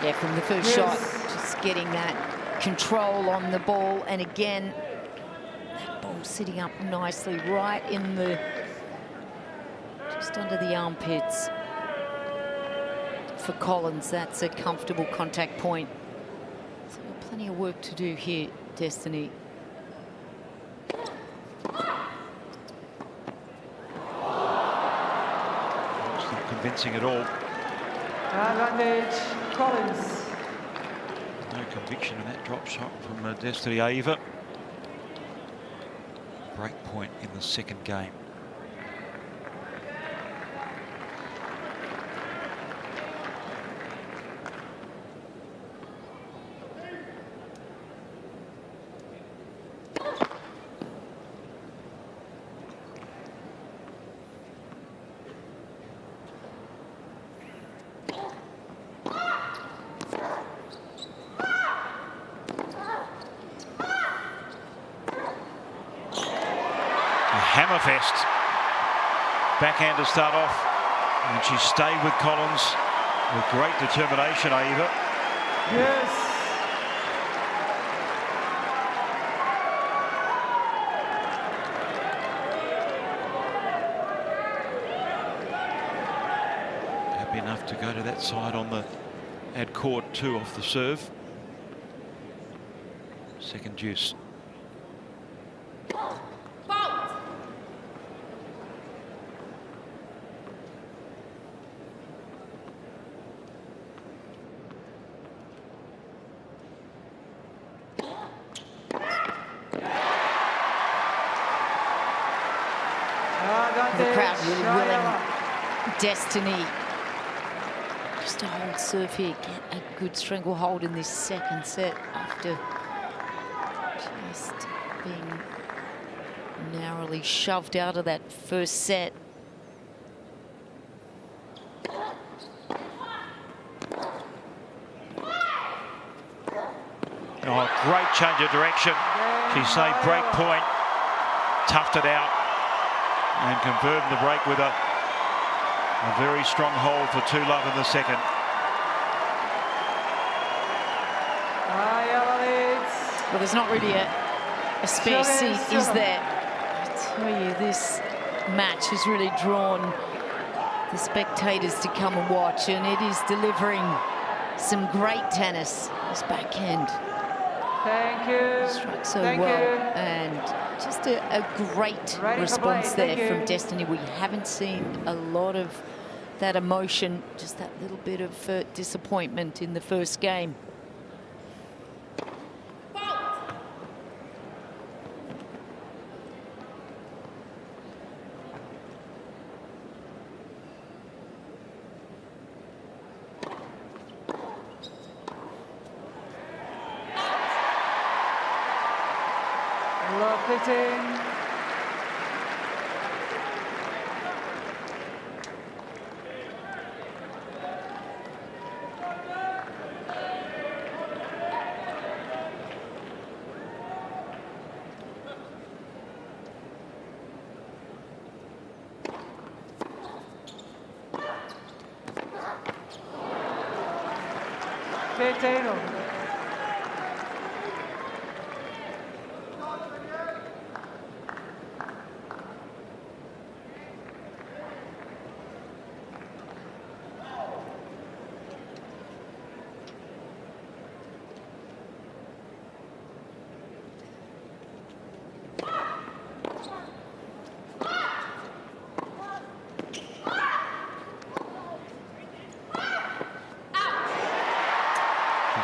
Yeah, from the first shot, just getting that control on the ball. And again, that ball sitting up nicely right in the, just under the armpits for Collins. That's a comfortable contact point. So plenty of work to do here, Destanee. It's not convincing at all. Advantage, Collins. No conviction in that drop shot from Destanee Aiava. Break point in the second game. Hammerfest. Backhand to start off, and she stayed with Collins with great determination, Aiava. Yes. Happy enough to go to that side on the ad court too off the serve. Second deuce. The crowd really willing Destanee just to hold serve here, get a good stranglehold in this second set after just being narrowly shoved out of that first set. Oh, great change of direction. She saved break point, toughed it out, and converted the break with a very strong hold for 2-love in the second. Well, there's not really a spare seat, is there? I tell you, this match has really drawn the spectators to come and watch, and it is delivering some great tennis. This backhand. Thank you. Struck so well, and just a great response there from Destanee. We haven't seen a lot of that emotion, just that little bit of disappointment in the first game. Hitting.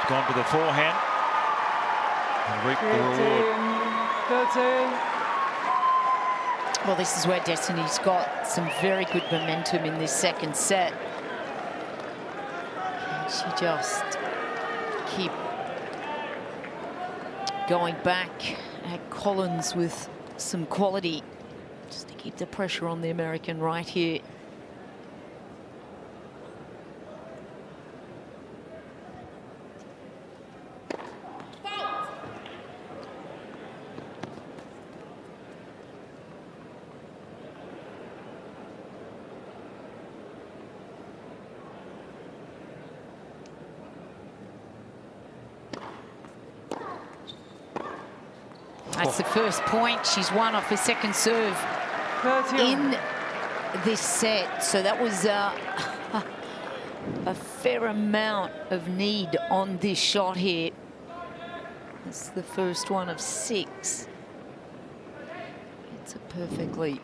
She's gone to the forehand and reaped the reward. 13. Well, this is where Destinee's got some very good momentum in this second set. Can she just keep going back at Collins with some quality, just to keep the pressure on the American right here. That's the first point. She's won off her second serve 13. in this set. So that was a fair amount of need on this shot here. It's the first one of 6. It's a perfectly.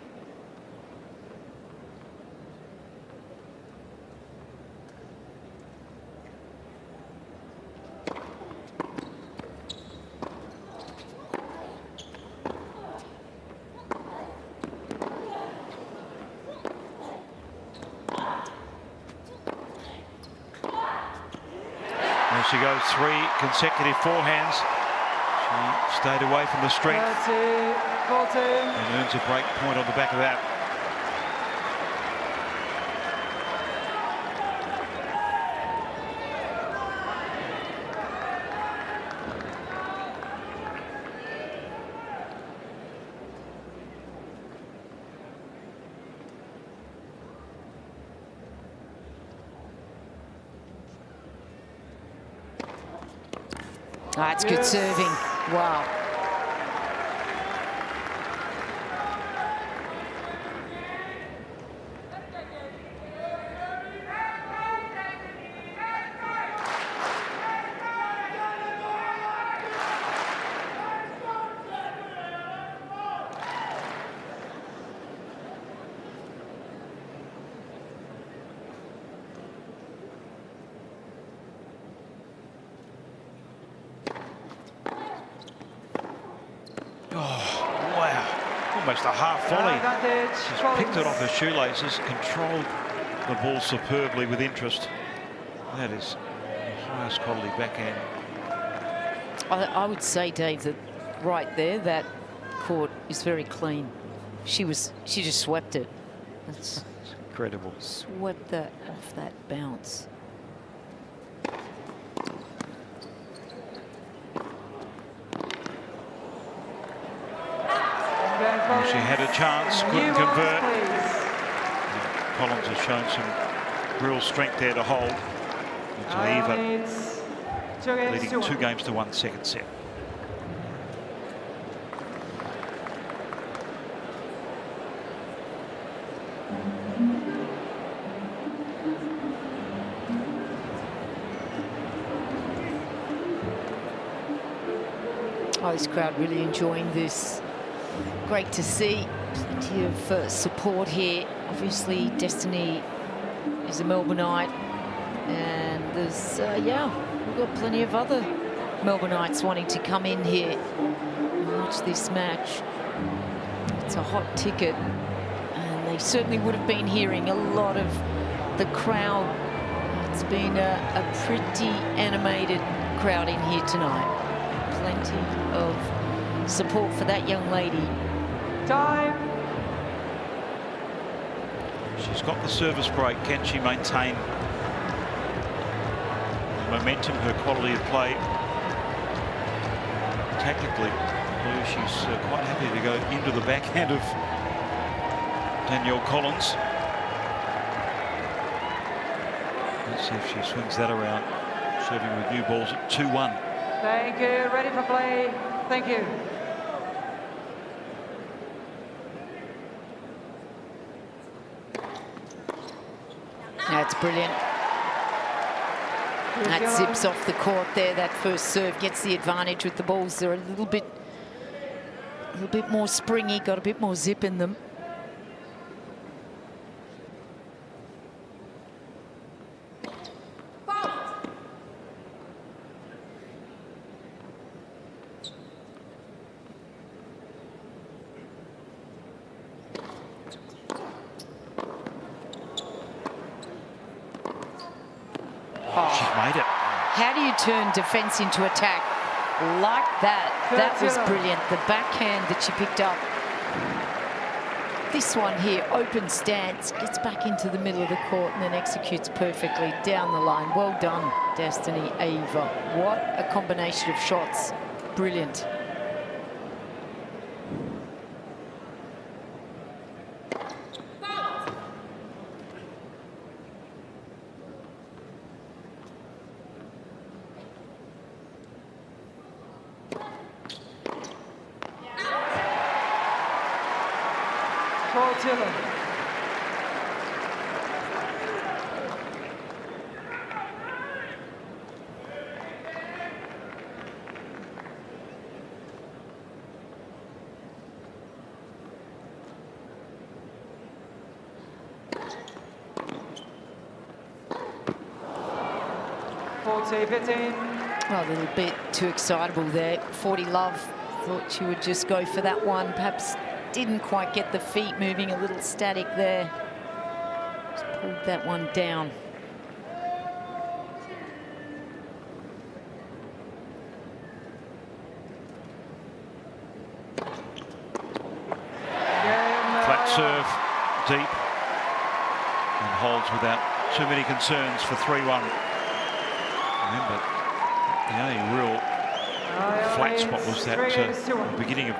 She goes 3 consecutive forehands. She stayed away from the strength 30, 14. and earns a break point on the back of that. That's good serving. Wow. Almost a half volley. She's picked it off her shoelaces, controlled the ball superbly with interest. That is the highest quality backhand. I would say, Dave, that right there, that court is very clean. She just swept it. It's incredible. Swept that off that bounce. Well, she had a chance, couldn't convert. Collins has shown some real strength there to hold. Aiava leading 2 games to 1 second set. Oh, this crowd really enjoying this. Great to see. Plenty of support here. Obviously, Destanee is a Melbourneite, and there's yeah, we've got plenty of other Melbourneites wanting to come in here and watch this match. It's a hot ticket, and they certainly would have been hearing a lot of the crowd. It's been a pretty animated crowd in here tonight. Plenty of support for that young lady. Time. She's got the service break. Can she maintain the momentum, her quality of play? Tactically, she's quite happy to go into the backhand of Danielle Collins. Let's see if she swings that around. Serving with new balls at 2-1. Thank you. Ready for play. Thank you. That's brilliant. That zips off the court there. That first serve gets the advantage with the balls. They're a little bit more springy, got a bit more zip in them. made it. How do you turn defence into attack like that? That was brilliant. The backhand that she picked up. This one here, open stance, gets back into the middle of the court and then executes perfectly down the line. Well done, Destanee Aiava. What a combination of shots. Brilliant. Well, a little bit too excitable there. 40 Love thought she would just go for that one. Perhaps didn't quite get the feet moving, a little static there. Just pulled that one down. Flat serve, deep, and holds without too many concerns for 3-1. Remember, the only real flat spot was that the beginning of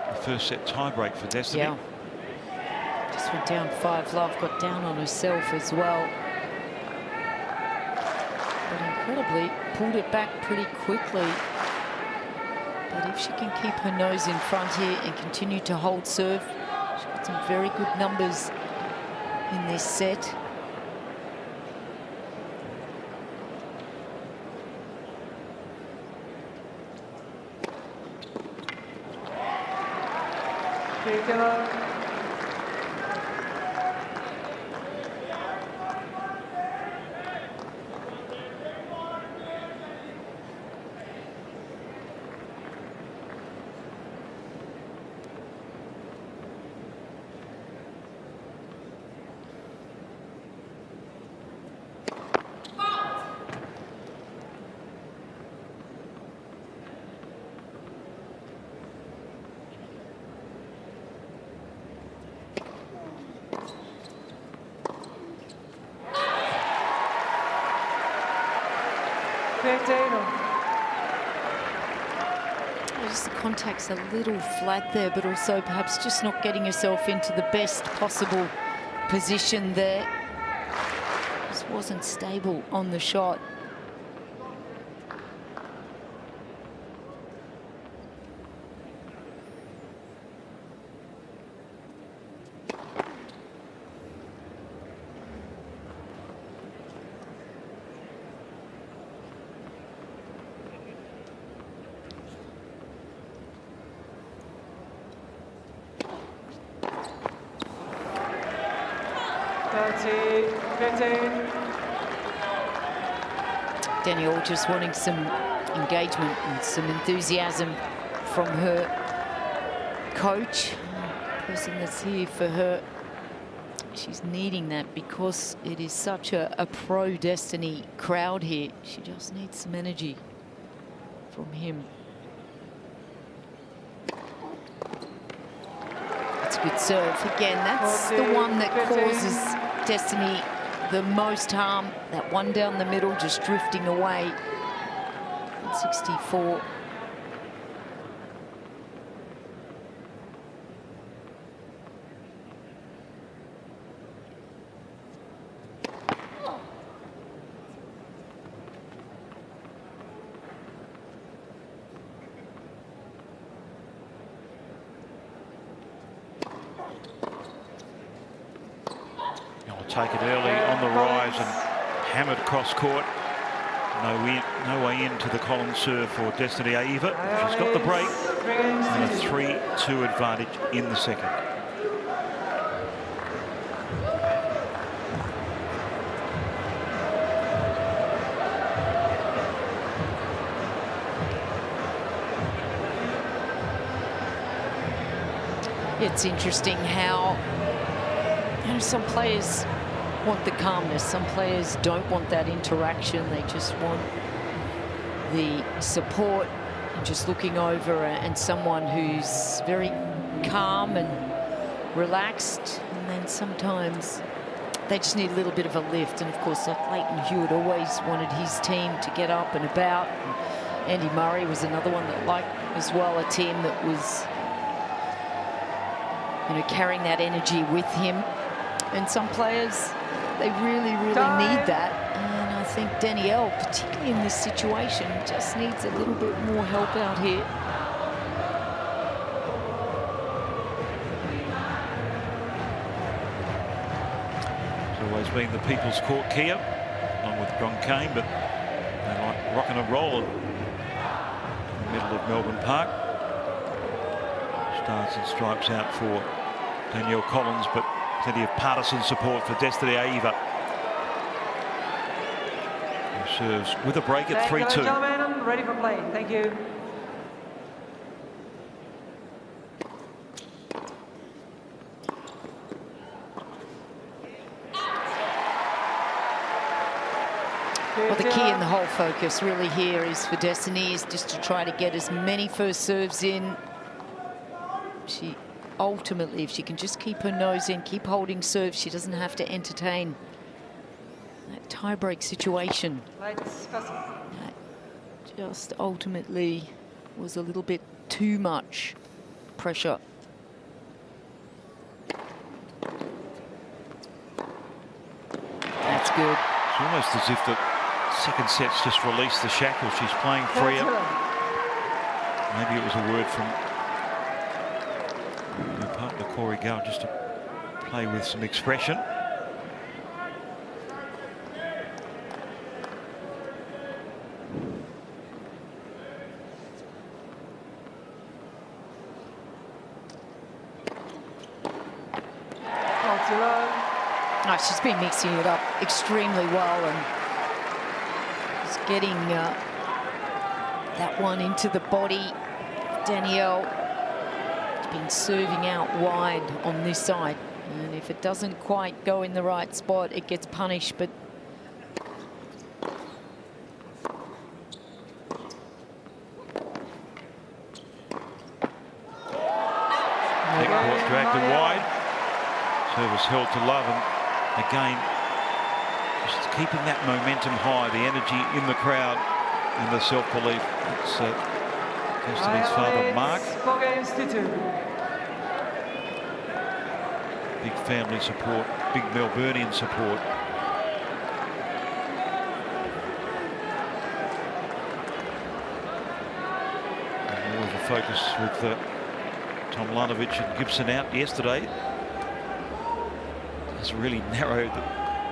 the first set tiebreak for Destanee. Yeah. Just went down 5 Love, got down on herself as well. But incredibly, pulled it back pretty quickly. But if she can keep her nose in front here and continue to hold serve, she's got some very good numbers in this set. Just the contact's a little flat there, but also perhaps just not getting yourself into the best possible position there. Just wasn't stable on the shot. Danielle just wanting some engagement and some enthusiasm from her coach, the person that's here for her. She's needing that because it is such a pro-Destanee crowd here. She just needs some energy from him. That's a good serve. Again, that's the one that causes Destanee the most harm. That one down the middle just drifting away. 64. Take it early on the rise and hammered cross court. No way into the Collins serve for Destanee Aiava. She's got the break and a 3-2 advantage in the second. It's interesting how some players want the calmness. Some players don't want that interaction. They just want the support and just looking over, and someone who's very calm and relaxed. And then sometimes they just need a little bit of a lift. And of course, like Leighton Hewitt always wanted his team to get up and about. And Andy Murray was another one that liked as well, a team that was, you know, carrying that energy with him. And some players, they really need that. And I think Danielle, particularly in this situation, just needs a little bit more help out here. It's always been the People's Court Kia, along with Cain, but they like rocking and rolling in the middle of Melbourne Park. Stars and stripes out for Danielle Collins, but plenty of partisan support for Destanee Aiava, who serves with a break at 3-2. Thank you, gentlemen. Ready for play. Thank you. Well, the key and the whole focus really here is for Destanee is just to try to get as many first serves in. She ultimately, if she can just keep her nose in, keep holding serves, she doesn't have to entertain that tie-break situation. That just ultimately was a little bit too much pressure. That's good. It's almost as if the second set's just released the shackles. She's playing freer. Maybe it was a word from her partner Corey Gow just to play with some expression. No, she's been mixing it up extremely well and just getting that one into the body. Danielle has been serving out wide on this side, and if it doesn't quite go in the right spot, it gets punished. But dragged it wide. Service held to love, and again, just keeping that momentum high, the energy in the crowd and the self-belief. It's Destanee's father, Mark. Big family support, big Melburnian support. And more of a focus with Tom Lanovich and Gibson out yesterday. Has really narrowed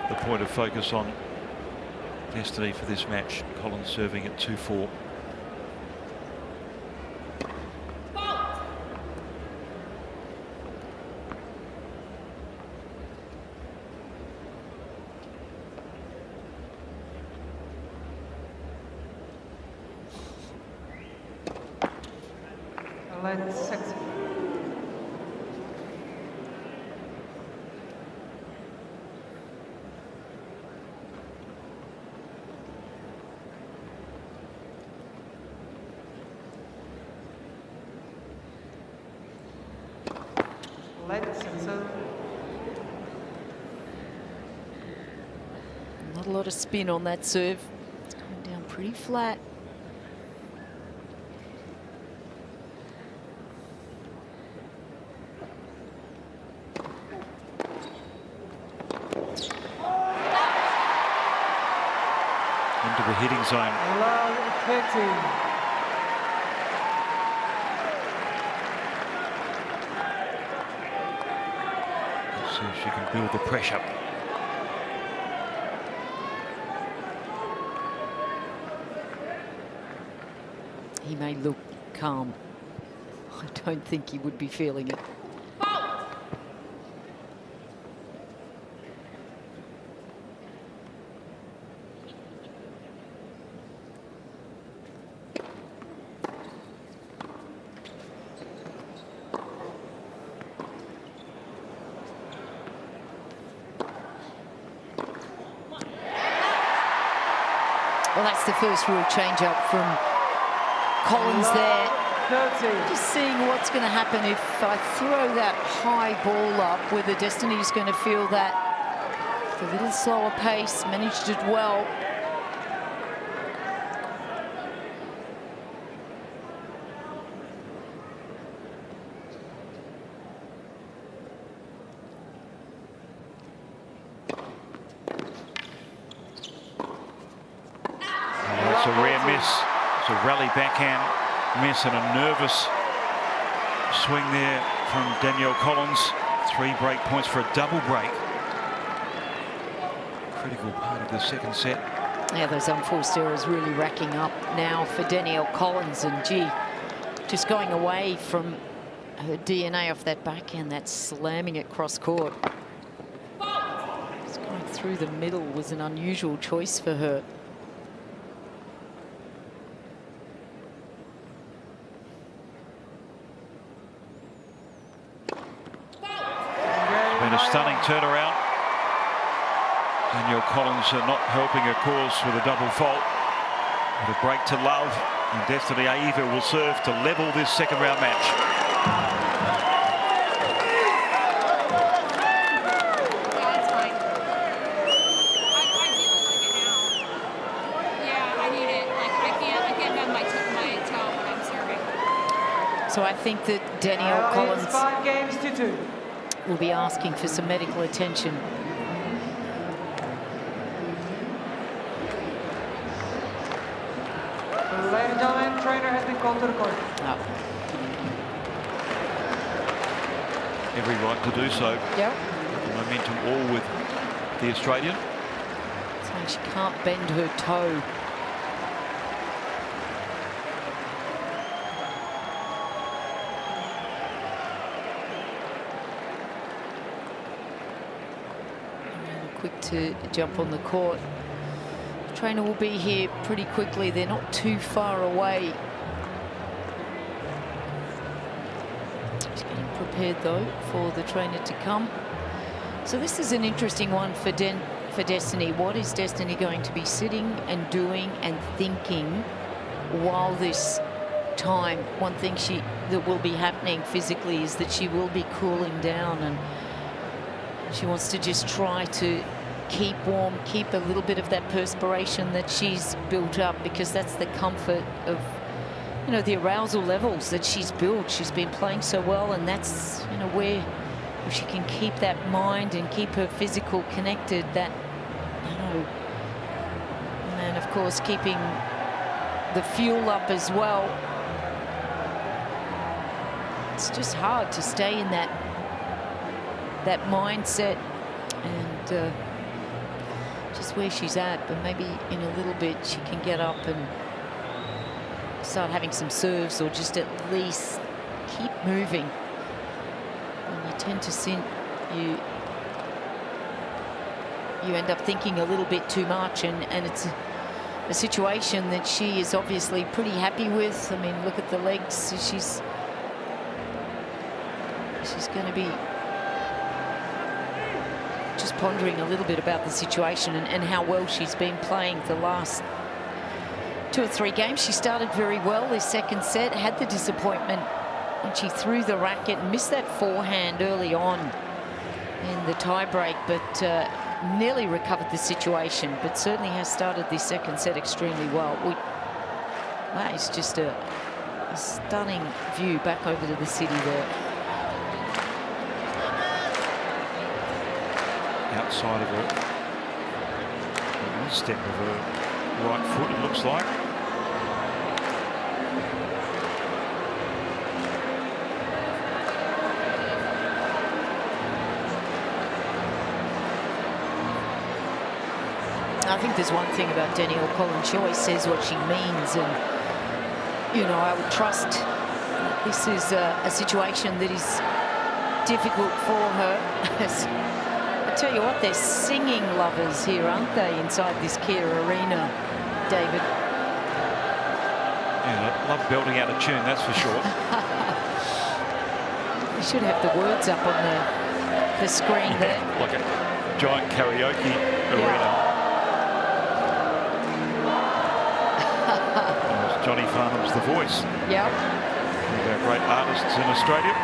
the point of focus on Destanee for this match. Collins serving at 2-4. Not a lot of spin on that serve. It's coming down pretty flat. Into the hitting zone. Let's see if she can build the pressure. He may look calm. I don't think he would be feeling it. Well, that's the first real change-up from Collins there. 30. Just seeing what's going to happen if I throw that high ball up, whether Destanee's going to feel that. A little slower pace, managed it well. It's a rare miss. It's a rally backhand miss and a nervous swing there from Danielle Collins. 3 break points for a double break. Critical part of the second set. Yeah, those unforced errors really racking up now for Danielle Collins, and gee, just going away from her DNA off that backhand, that slamming it cross court. Just going through the middle was an unusual choice for her. It's been a stunning turnaround. Danielle Collins not helping her cause with a double fault. But a break to love, and Destanee Aiava will serve to level this second round match. Yeah, it's fine. I feel like it now. Yeah, I need it. Like I can't bend my toe when I'm serving. So I think that Danielle It's Collins 5 games to 2. will be asking for some medical attention. Ladies and gentlemen, trainer has been called to the court. Oh. Every right to do so. Yep. Momentum all with the Australian. Saying she can't bend her toe. Quick to jump on the court. The trainer will be here pretty quickly. They're not too far away. She's getting prepared though for the trainer to come. So this is an interesting one for Destanee. What is Destanee going to be sitting and doing and thinking while this time? One thing that will be happening physically is that she will be cooling down, and she wants to just try to keep warm, keep a little bit of that perspiration that she's built up, because that's the comfort of, you know, the arousal levels that she's built. She's been playing so well, and that's, you know, where if she can keep that mind and keep her physical connected, that, you know, and of course keeping the fuel up as well. It's just hard to stay in that mindset, and just where she's at, but maybe in a little bit she can get up and start having some serves, or just at least keep moving. When you tend to sink, you end up thinking a little bit too much, and it's a situation that she is obviously pretty happy with. I mean, look at the legs. She's going to be just pondering a little bit about the situation and how well she's been playing the last 2 or 3 games. She started very well this second set, had the disappointment when she threw the racket and missed that forehand early on in the tie-break, but nearly recovered the situation, but certainly has started this second set extremely well. That is just a stunning view back over to the city there. Outside of her step of her right foot, it looks like. I think there's one thing about Danielle Collins. She always says what she means, and, you know, I would trust that this is a situation that is difficult for her. I tell you what, they're singing lovers here, aren't they, inside this Cain Arena, David? Yeah, I love belting out a tune, that's for sure. You should have the words up on the screen there. Like a giant karaoke arena. Johnny Farnham's The Voice. Yep. One of our great artists in Australia.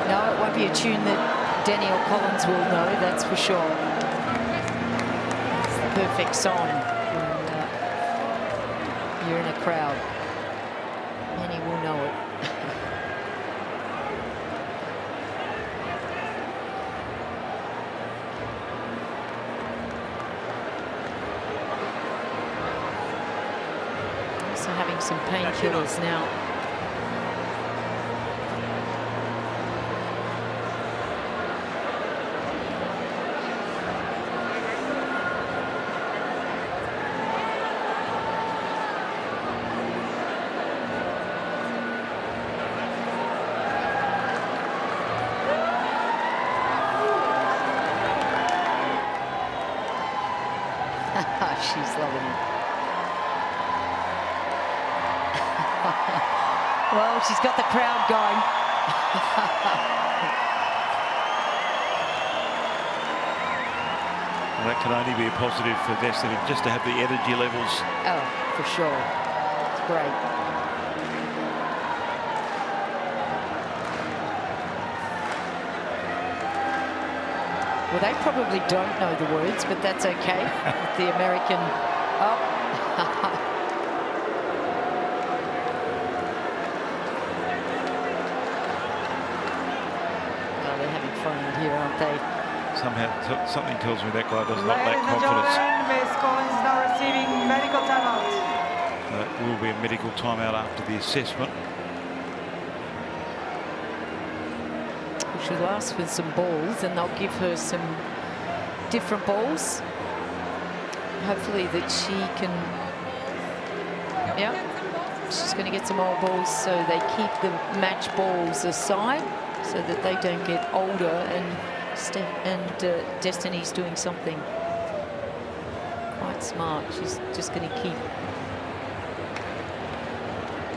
No, it won't be a tune that Danielle Collins will know, that's for sure. It's the perfect song when you're in a crowd. Many will know it. Also having some painkillers now. She's loving it. Well, she's got the crowd going. Well, that can only be a positive for Destanee, just to have the energy levels. Oh, for sure. It's great. Well, they probably don't know the words, but that's okay. With the American. Oh. Oh, they're having fun out here, aren't they? Somehow, something tells me that guy does not lack Ladies and confidence. gentlemen, Miss Collins is now receiving medical timeout. That will be a medical timeout after the assessment. She'll ask for some balls and they'll give her some different balls. Hopefully that she can, yeah, she's going to get some old balls, so they keep the match balls aside so that they don't get older, and Destanee's doing something quite smart. She's just going to keep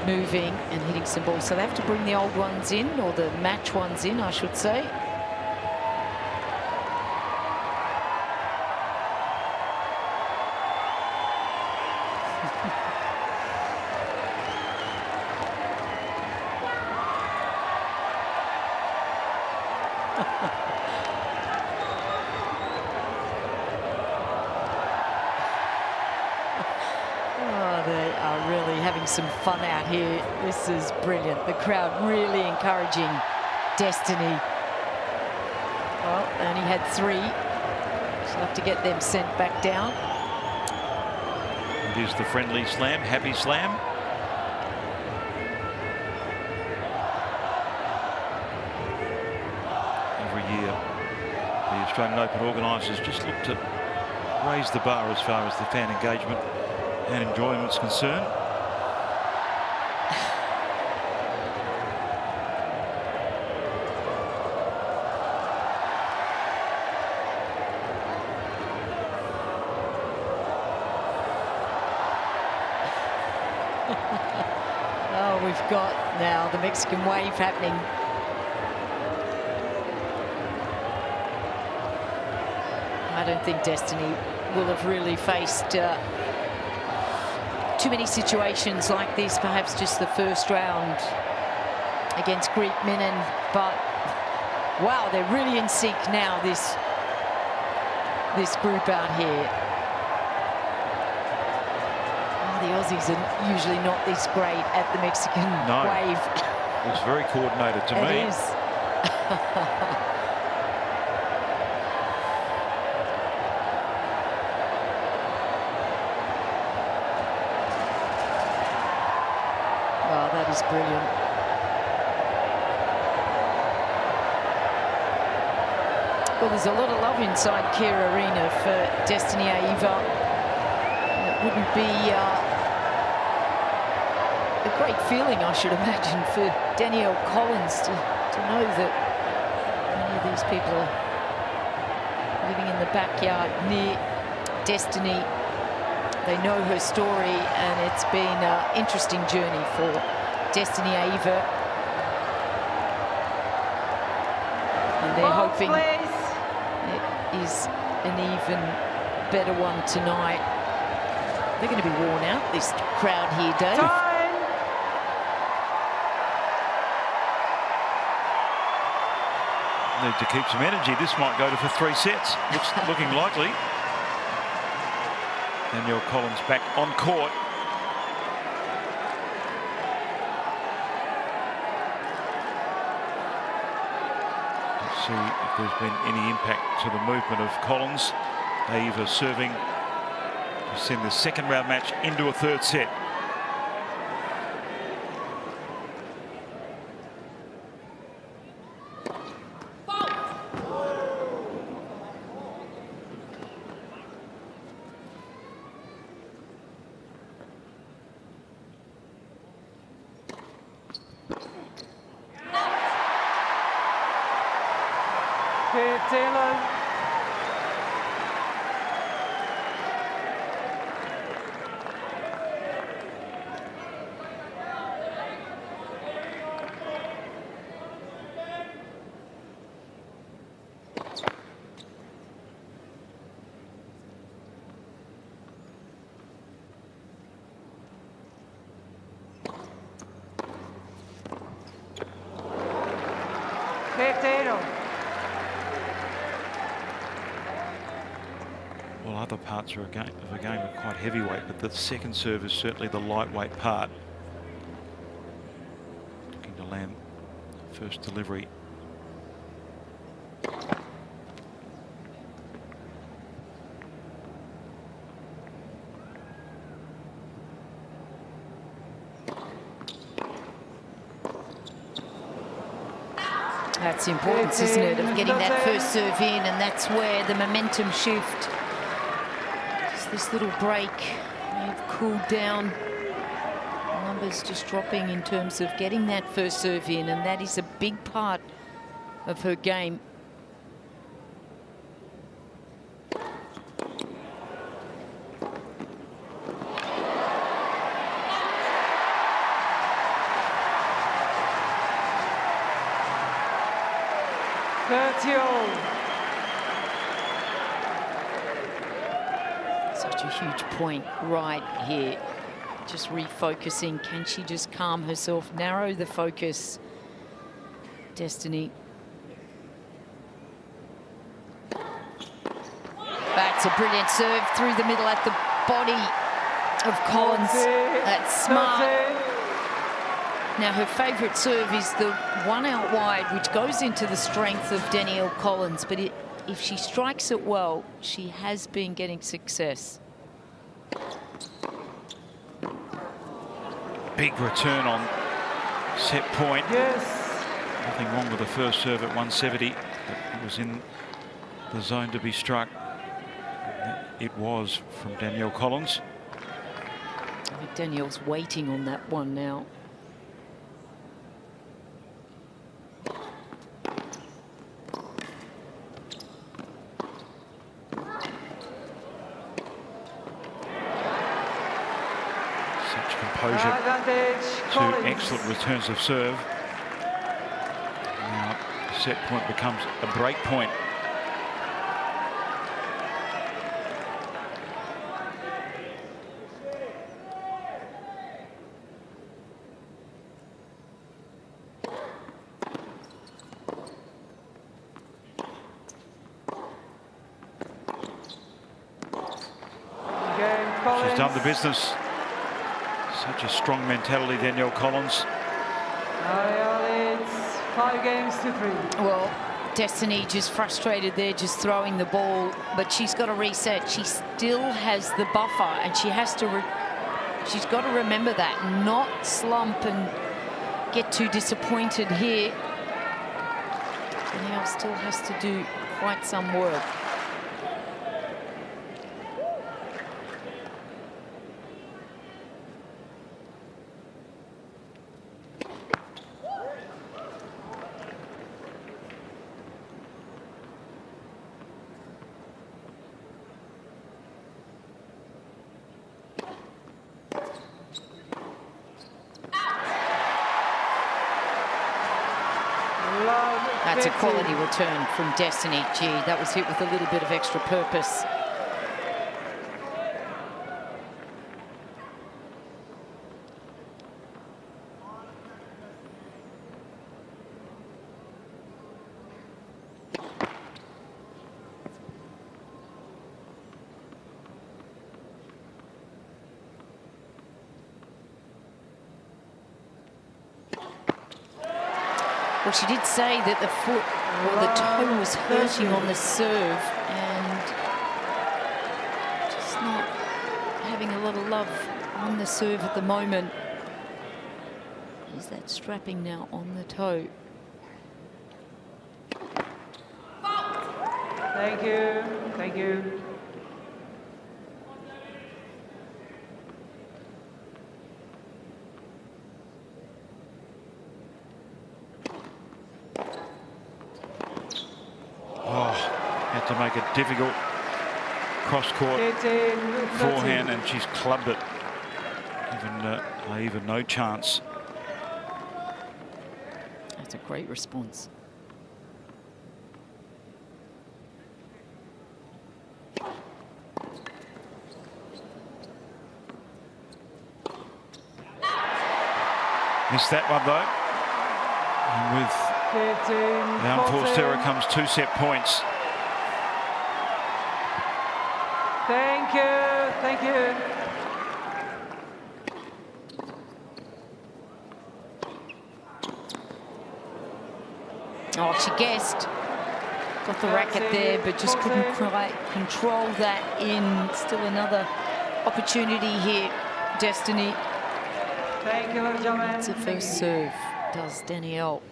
moving and hitting some balls. So they have to bring the old ones in, or the match ones in, I should say. Some fun out here. This is brilliant. The crowd really encouraging Destanee. Well, they only had 3. She'll have to get them sent back down. It is the friendly slam, happy slam. Every year, the Australian Open organisers just look to raise the bar as far as the fan engagement and enjoyment is concerned. Oh, we've got now the Mexican wave happening. I don't think Destanee will have really faced too many situations like this, perhaps just the first round against Greek Minen, but wow, they're really in sync now, this group out here. The Aussies are usually not this great at the Mexican wave. It's very coordinated to me. It is. Oh, that is brilliant. Well, there's a lot of love inside Cain Arena for Destanee Aiava. It wouldn't be a great feeling, I should imagine, for Danielle Collins to know that many of these people are living in the backyard near Destanee. They know her story, and it's been an interesting journey for Destanee Aiava. And they're hoping it is an even better one tonight. They're going to be worn out, this crowd here, Dave. Time. Need to keep some energy. This might go to for 3 sets. Looking likely. Danielle Collins back on court. Let's see if there's been any impact to the movement of Collins. Aiava serving to send the second round match into a 3rd set. Taylor. Well, other parts of a game are quite heavyweight, but the second serve is certainly the lightweight part. Looking to land first delivery. That's the importance, isn't it, of getting that first serve in, and that's where the momentum shift. Just this little break, they've cooled down. Numbers just dropping in terms of getting that first serve in, and that is a big part of her game. Such a huge point right here. Just refocusing. Can she just calm herself, narrow the focus? Destanee. That's a brilliant serve through the middle at the body of Collins. That's smart. Now, her favourite serve is the one out wide, which goes into the strength of Danielle Collins. But if she strikes it well, she has been getting success. Big return on set point. Yes. Nothing wrong with the first serve at 170. But it was in the zone to be struck. It was from Danielle Collins. I think Danielle's waiting on that one now. Two excellent returns of serve. Now set point becomes a break point. She's done the business. Such a strong mentality, Danielle Collins. It's 5 games to 3. Well, Destanee just frustrated there, just throwing the ball, but she's got to reset. She still has the buffer, and she has to. She's got to remember that, not slump and get too disappointed here. Danielle still has to do quite some work. That's a quality return from Destanee. Gee, that was hit with a little bit of extra purpose. Well, she did say that the foot or the toe was hurting on the serve and just not having a lot of love on the serve at the moment. Is that strapping now on the toe? Thank you. Thank you. Oh, had to make a difficult cross-court forehand, and she's clubbed it, giving Aiava no chance. That's a great response. Missed that one though. And with the unforced error comes 2 set points. Thank you. Thank you. Oh, she guessed. Got the racket there, but just couldn't quite control that in. Still another opportunity here, Destanee. Thank you, gentlemen. It's a first serve, does Danielle.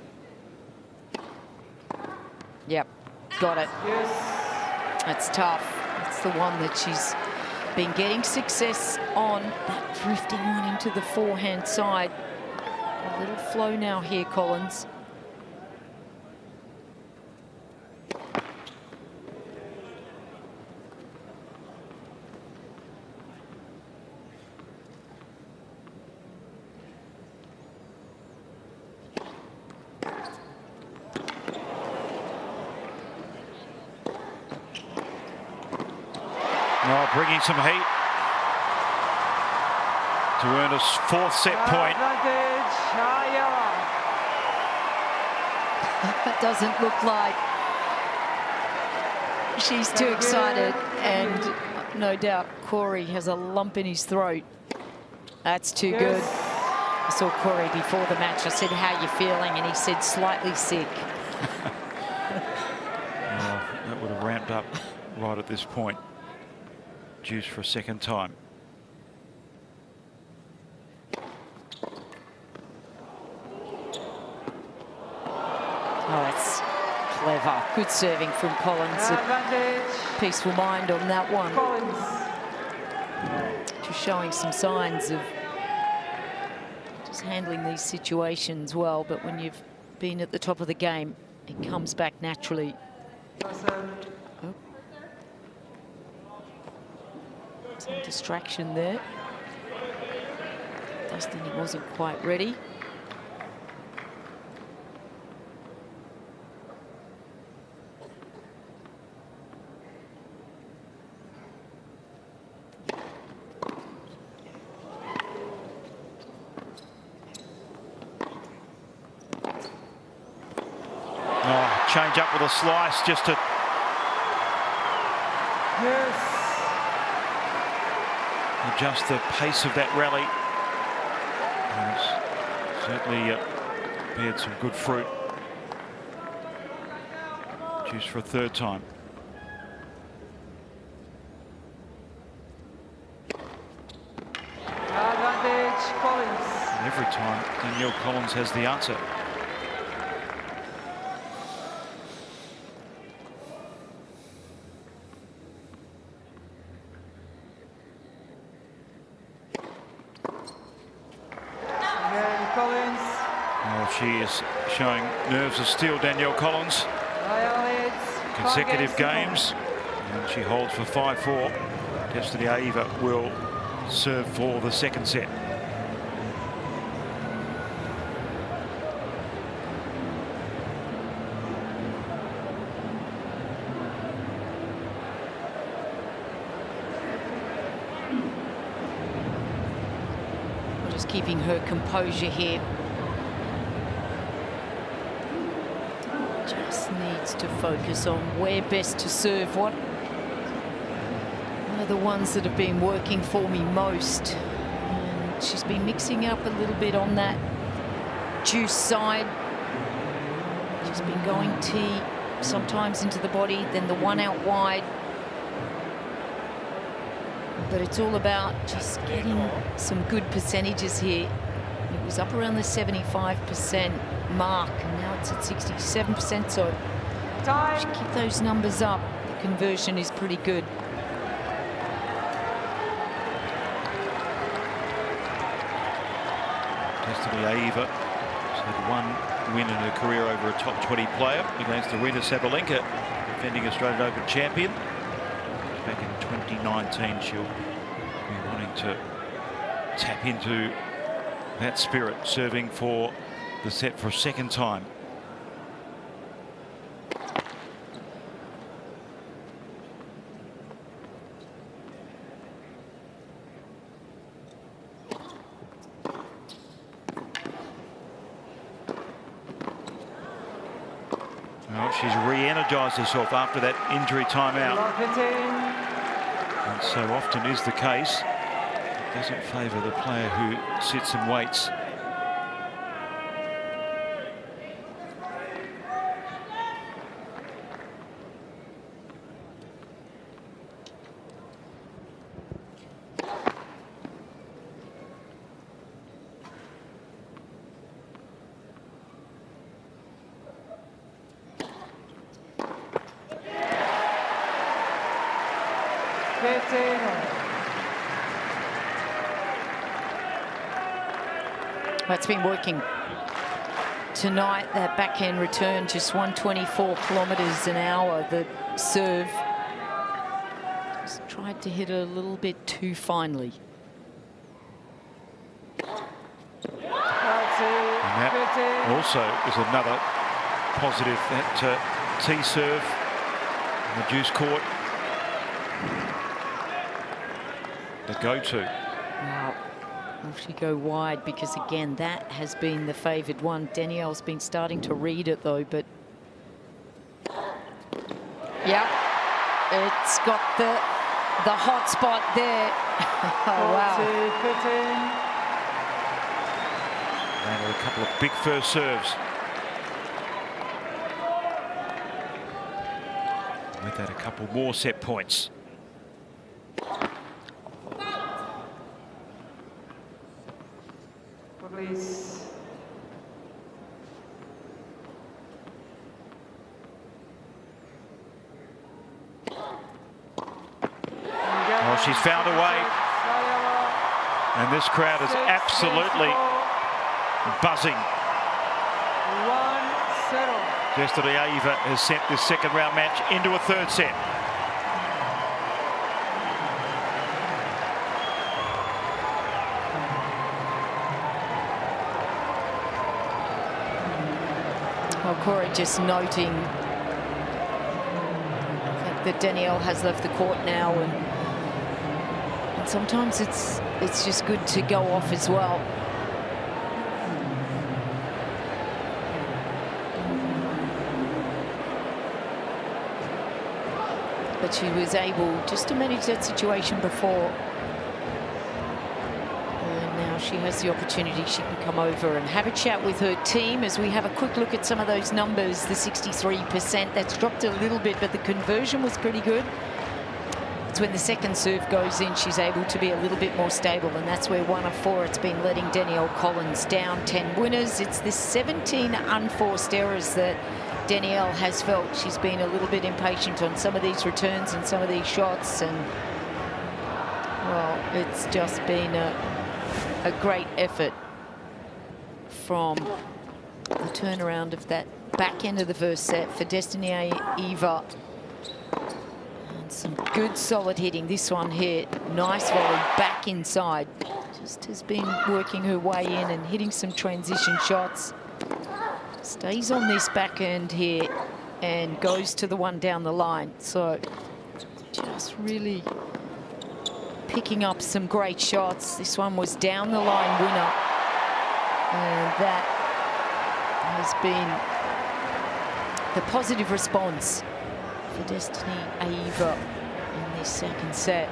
Yep, got it. Yes. That's tough. It's the one that she's been getting success on. That drifting one into the forehand side. A little flow now here, Collins. Bringing some heat to earn a 4th set point. Advantage, Aiava. It doesn't look like she's too excited, and no doubt Corey has a lump in his throat. That's too good. I saw Corey before the match. I said, "How you feeling?" And he said, "Slightly sick." Oh, that would have ramped up right at this point. Juice for a second time. Oh, that's clever. Good serving from Collins. Advantage. Peaceful mind on that one. Collins. Just showing some signs of just handling these situations well, but when you've been at the top of the game, it comes back naturally. Oh. Some distraction there. Destanee wasn't quite ready. Oh, change up with a slice just to adjust the pace of that rally. And it's certainly beared some good fruit. Juice for a 3rd time. Advantage, Collins. And every time Danielle Collins has the answer. She is showing nerves of steel, Danielle Collins. Consecutive games, and she holds for 5-4. Destanee Aiava will serve for the 2nd set. Just keeping her composure here. Just needs to focus on where best to serve. What are the ones that have been working for me most? And she's been mixing up a little bit on that juice side. She's been going tee sometimes into the body, then the one out wide. But it's all about just getting some good percentages here. It was up around the 75% mark, and now it's at 67%. So if you keep those numbers up, the conversion is pretty good. Destanee Aiava has had one win in her career over a top 20 player against Arena Sabalenka, defending Australian Open champion. Back in 2019, she'll be wanting to tap into that spirit, serving for the set for a second time. Well, she's re-energised herself after that injury timeout. And so often is the case, it doesn't favour the player who sits and waits. It's been working tonight, that backhand return, just 124 kilometres an hour. The serve just tried to hit it a little bit too finely. And that also is another positive, that tee serve in the deuce court. The go-to. Wow. Will she go wide? Because again, that has been the favoured one. Danielle's been starting to read it though, but yeah, it's got the hot spot there. Oh, wow. And a couple of big first serves. With that, a couple more set points. Please. Oh, she's found a way. And this crowd is absolutely buzzing. Destanee Aiava has sent this second round match into a third set. Corey just noting that Danielle has left the court now, and sometimes it's just good to go off as well. But she was able just to manage that situation before. She has the opportunity. She can come over and have a chat with her team as we have a quick look at some of those numbers. The 63%, that's dropped a little bit, but the conversion was pretty good. It's when the second serve goes in, she's able to be a little bit more stable, and that's where 1 of 4 it's been letting Danielle Collins down. 10 winners. It's the 17 unforced errors that Danielle has felt. She's been a little bit impatient on some of these returns and some of these shots, and well, it's just been a great effort from the turnaround of that back end of the first set for Destanee Aiava. And some good solid hitting. This one here, nice volley back inside. Just has been working her way in and hitting some transition shots. Stays on this back end here and goes to the one down the line. So just really picking up some great shots. This one was down the line winner, and that has been the positive response for Destanee Aiava in this second set.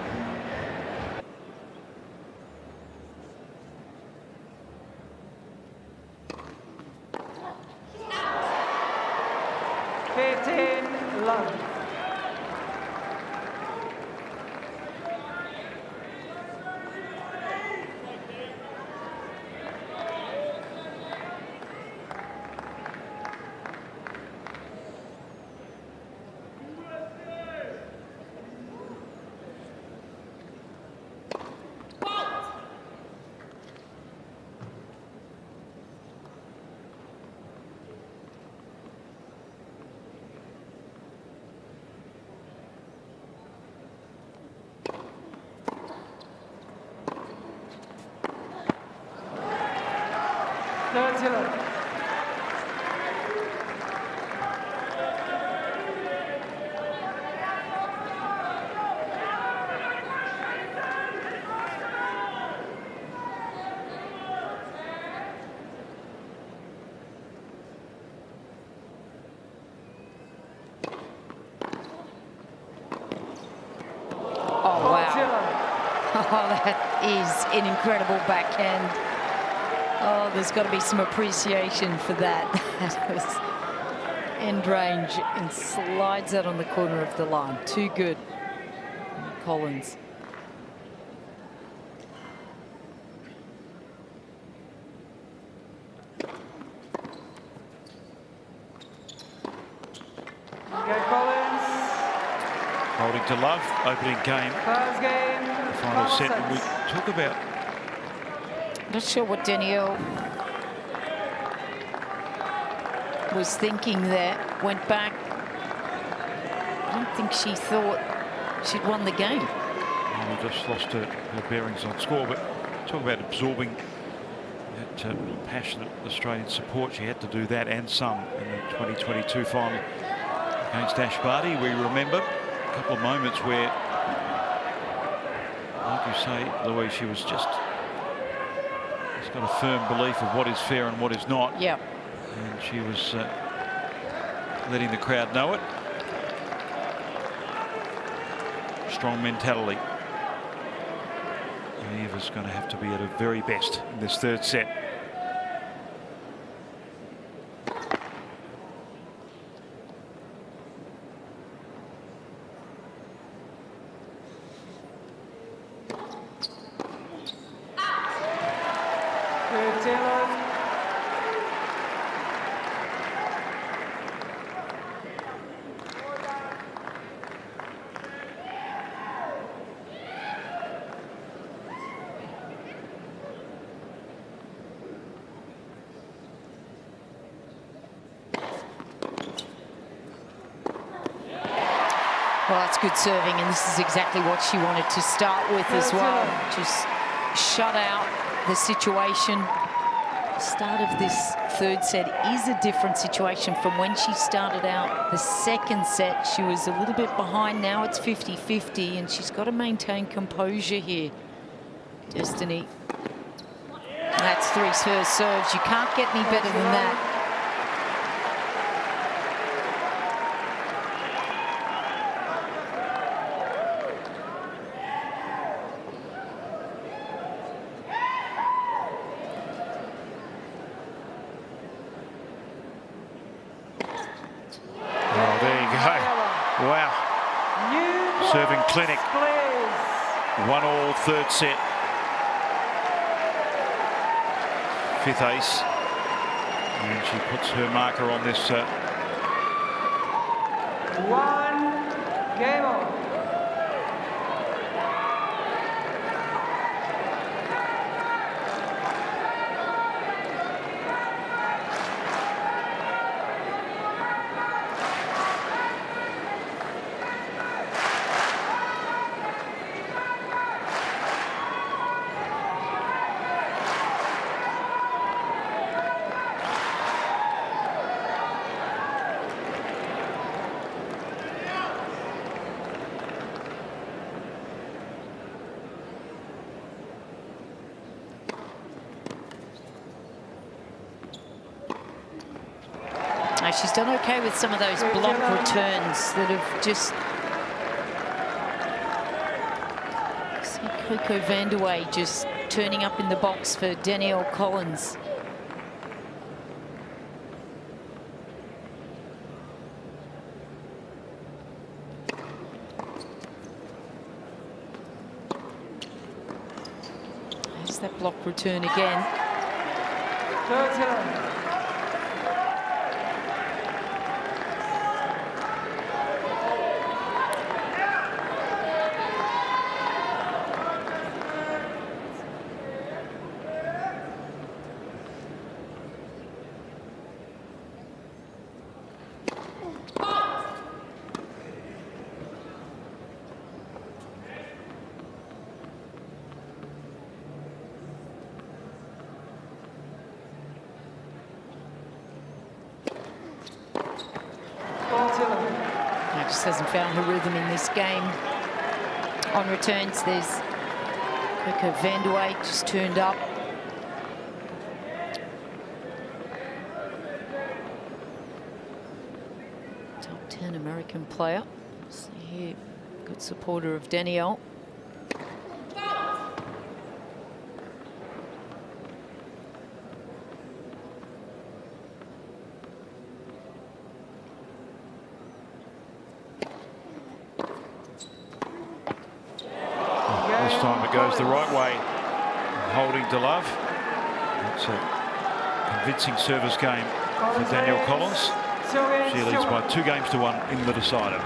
Third zero. Oh, that is an incredible backhand. Oh, there's got to be some appreciation for that. That was end range and slides out on the corner of the line. Too good. Collins. Okay, Collins. Holding to love, opening game. First game. Final set. And we talk about. Not sure what Danielle was thinking there. Went back. I don't think she thought she'd won the game. Well, just lost her bearings on score, but talk about absorbing that passionate Australian support. She had to do that and some in the 2022 final against Ash Barty. We remember a couple of moments where, like you say, Louise, she was just got a firm belief of what is fair and what is not. Yep. And she was letting the crowd know it. Strong mentality. Aiava's going to have to be at her very best in this third set. Well, that's good serving, and this is exactly what she wanted to start with as well. Just shut out the situation. The start of this third set is a different situation from when she started out the second set. She was a little bit behind. Now it's 50-50, and she's got to maintain composure here, Destanee. And that's three first serves. You can't get any better than that. Serving clinic. 1-1 third set. Fifth ace. And she puts her marker on this. One game on. She's done okay with some of those block returns that have just... See Coco Vandeweghe just turning up in the box for Danielle Collins. There's that block return again. just hasn't found her rhythm in this game. On returns, there's Coco Vandeweghe just turned up. Top 10 American player. See here, good supporter of Danielle. This time it goes the right way, holding to love. It's a convincing service game for Danielle Collins. She leads by 2 games to 1 in the decider.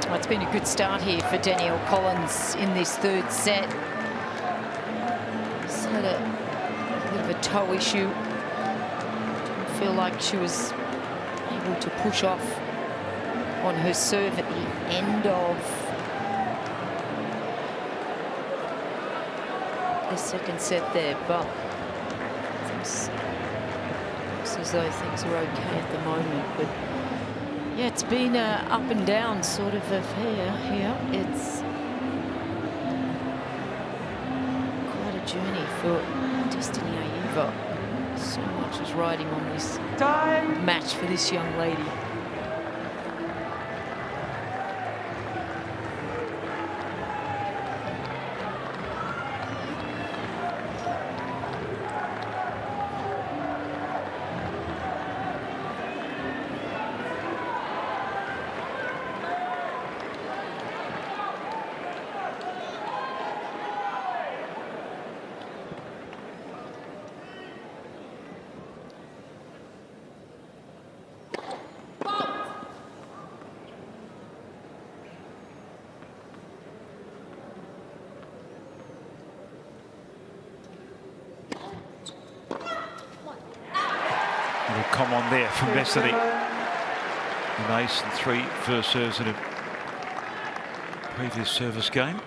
Well, it's been a good start here for Danielle Collins in this third set. She's had a bit of a toe issue. Didn't feel like she was able to push off on her serve at the end of the second set there, but looks as though things are okay at the moment. But yeah, it's been up and down sort of affair here. It's quite a journey for Destanee Aiava. So much is riding on this match for this young lady. Come on there from Destanee. An ace and 3 first serves in a previous service game.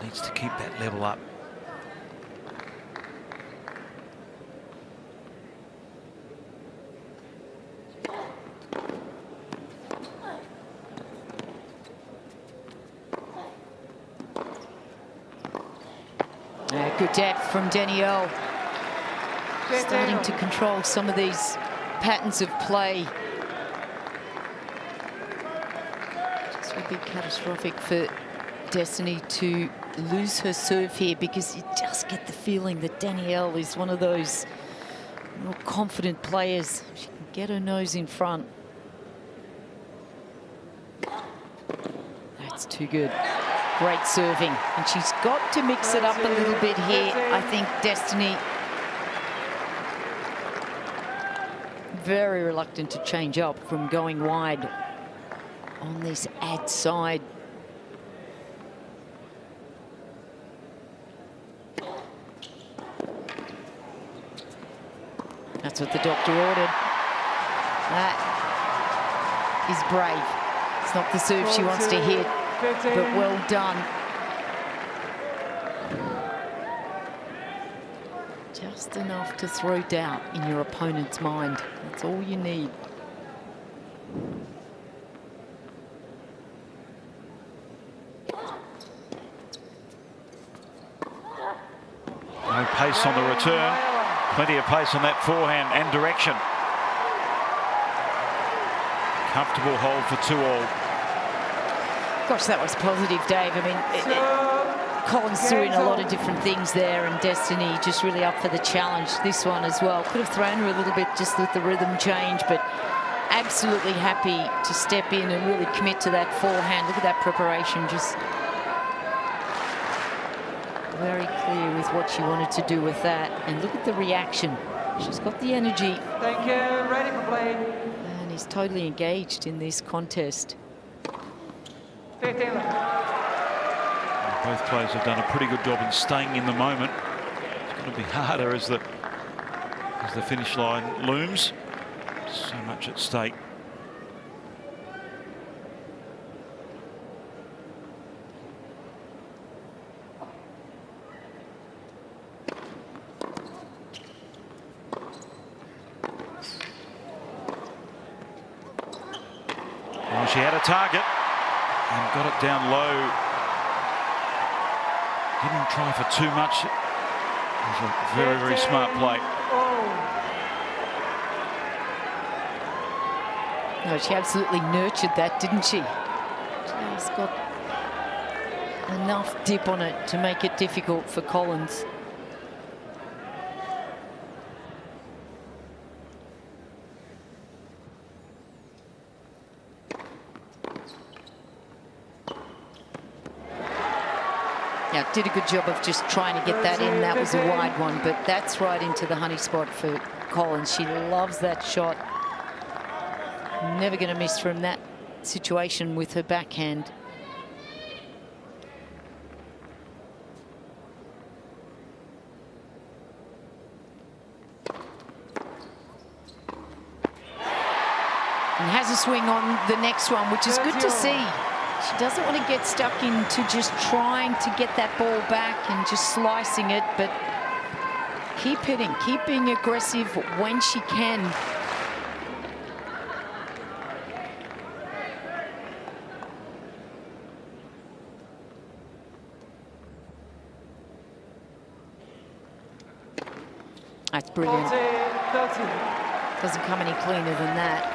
Needs to keep that level up. Good depth from Danielle. Starting to control some of these patterns of play. This would be catastrophic for Destanee to lose her serve here, because you just get the feeling that Danielle is one of those more confident players. She can get her nose in front. That's too good. Great serving. And she's got to mix it up a little bit here, I think, Destanee. Very reluctant to change up from going wide on this ad side. That's what the doctor ordered. That is brave. It's not the serve she wants to hit, but well done. Just enough to throw doubt in your opponent's mind. That's all you need. No pace on the return. Plenty of pace on that forehand and direction. Comfortable hold for 2-all. Gosh, that was positive, Dave. I mean, Collins threw in a lot of different things there, and Destanee just really up for the challenge. This one as well. Could have thrown her a little bit just with the rhythm change, but absolutely happy to step in and really commit to that forehand. Look at that preparation, just very clear with what she wanted to do with that. And look at the reaction. She's got the energy. Thank you. Ready for play. And he's totally engaged in this contest. 15 left. Both players have done a pretty good job in staying in the moment. It's going to be harder as the finish line looms. So much at stake. She had a target and got it down low. Didn't try for too much. It was a very, very smart play. No, she absolutely nurtured that, didn't she? Just got enough dip on it to make it difficult for Collins. Yeah, did a good job of just trying to get that in. That was a wide one, but that's right into the honey spot for Collins. She loves that shot. Never going to miss from that situation with her backhand. And has a swing on the next one, which is good to see. She doesn't want to get stuck into just trying to get that ball back and just slicing it, but keep hitting, keep being aggressive when she can. That's brilliant. Doesn't come any cleaner than that.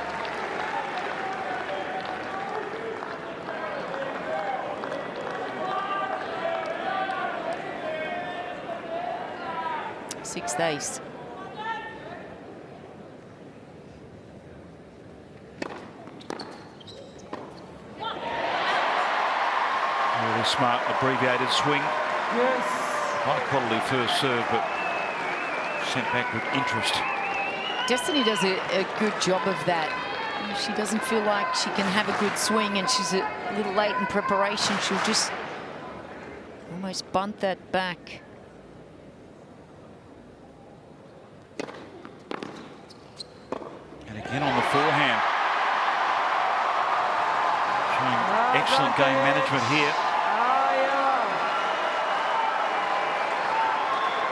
Sixth ace. Really smart, abbreviated swing. Yes. High quality first serve, but sent back with interest. Destanee does a good job of that. If she doesn't feel like she can have a good swing and she's a little late in preparation, she'll just almost bunt that back. And again on the forehand. Showing excellent game management here.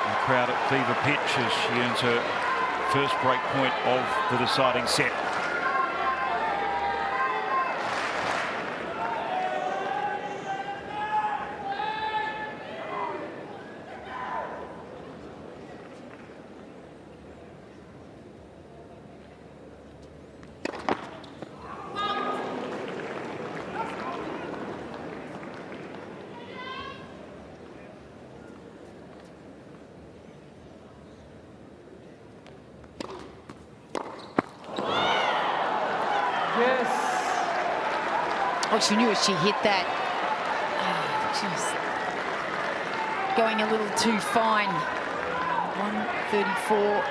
The crowd at fever pitch as she earns her first break point of the deciding set. Oh, she knew as she hit that. Just going a little too fine. 134.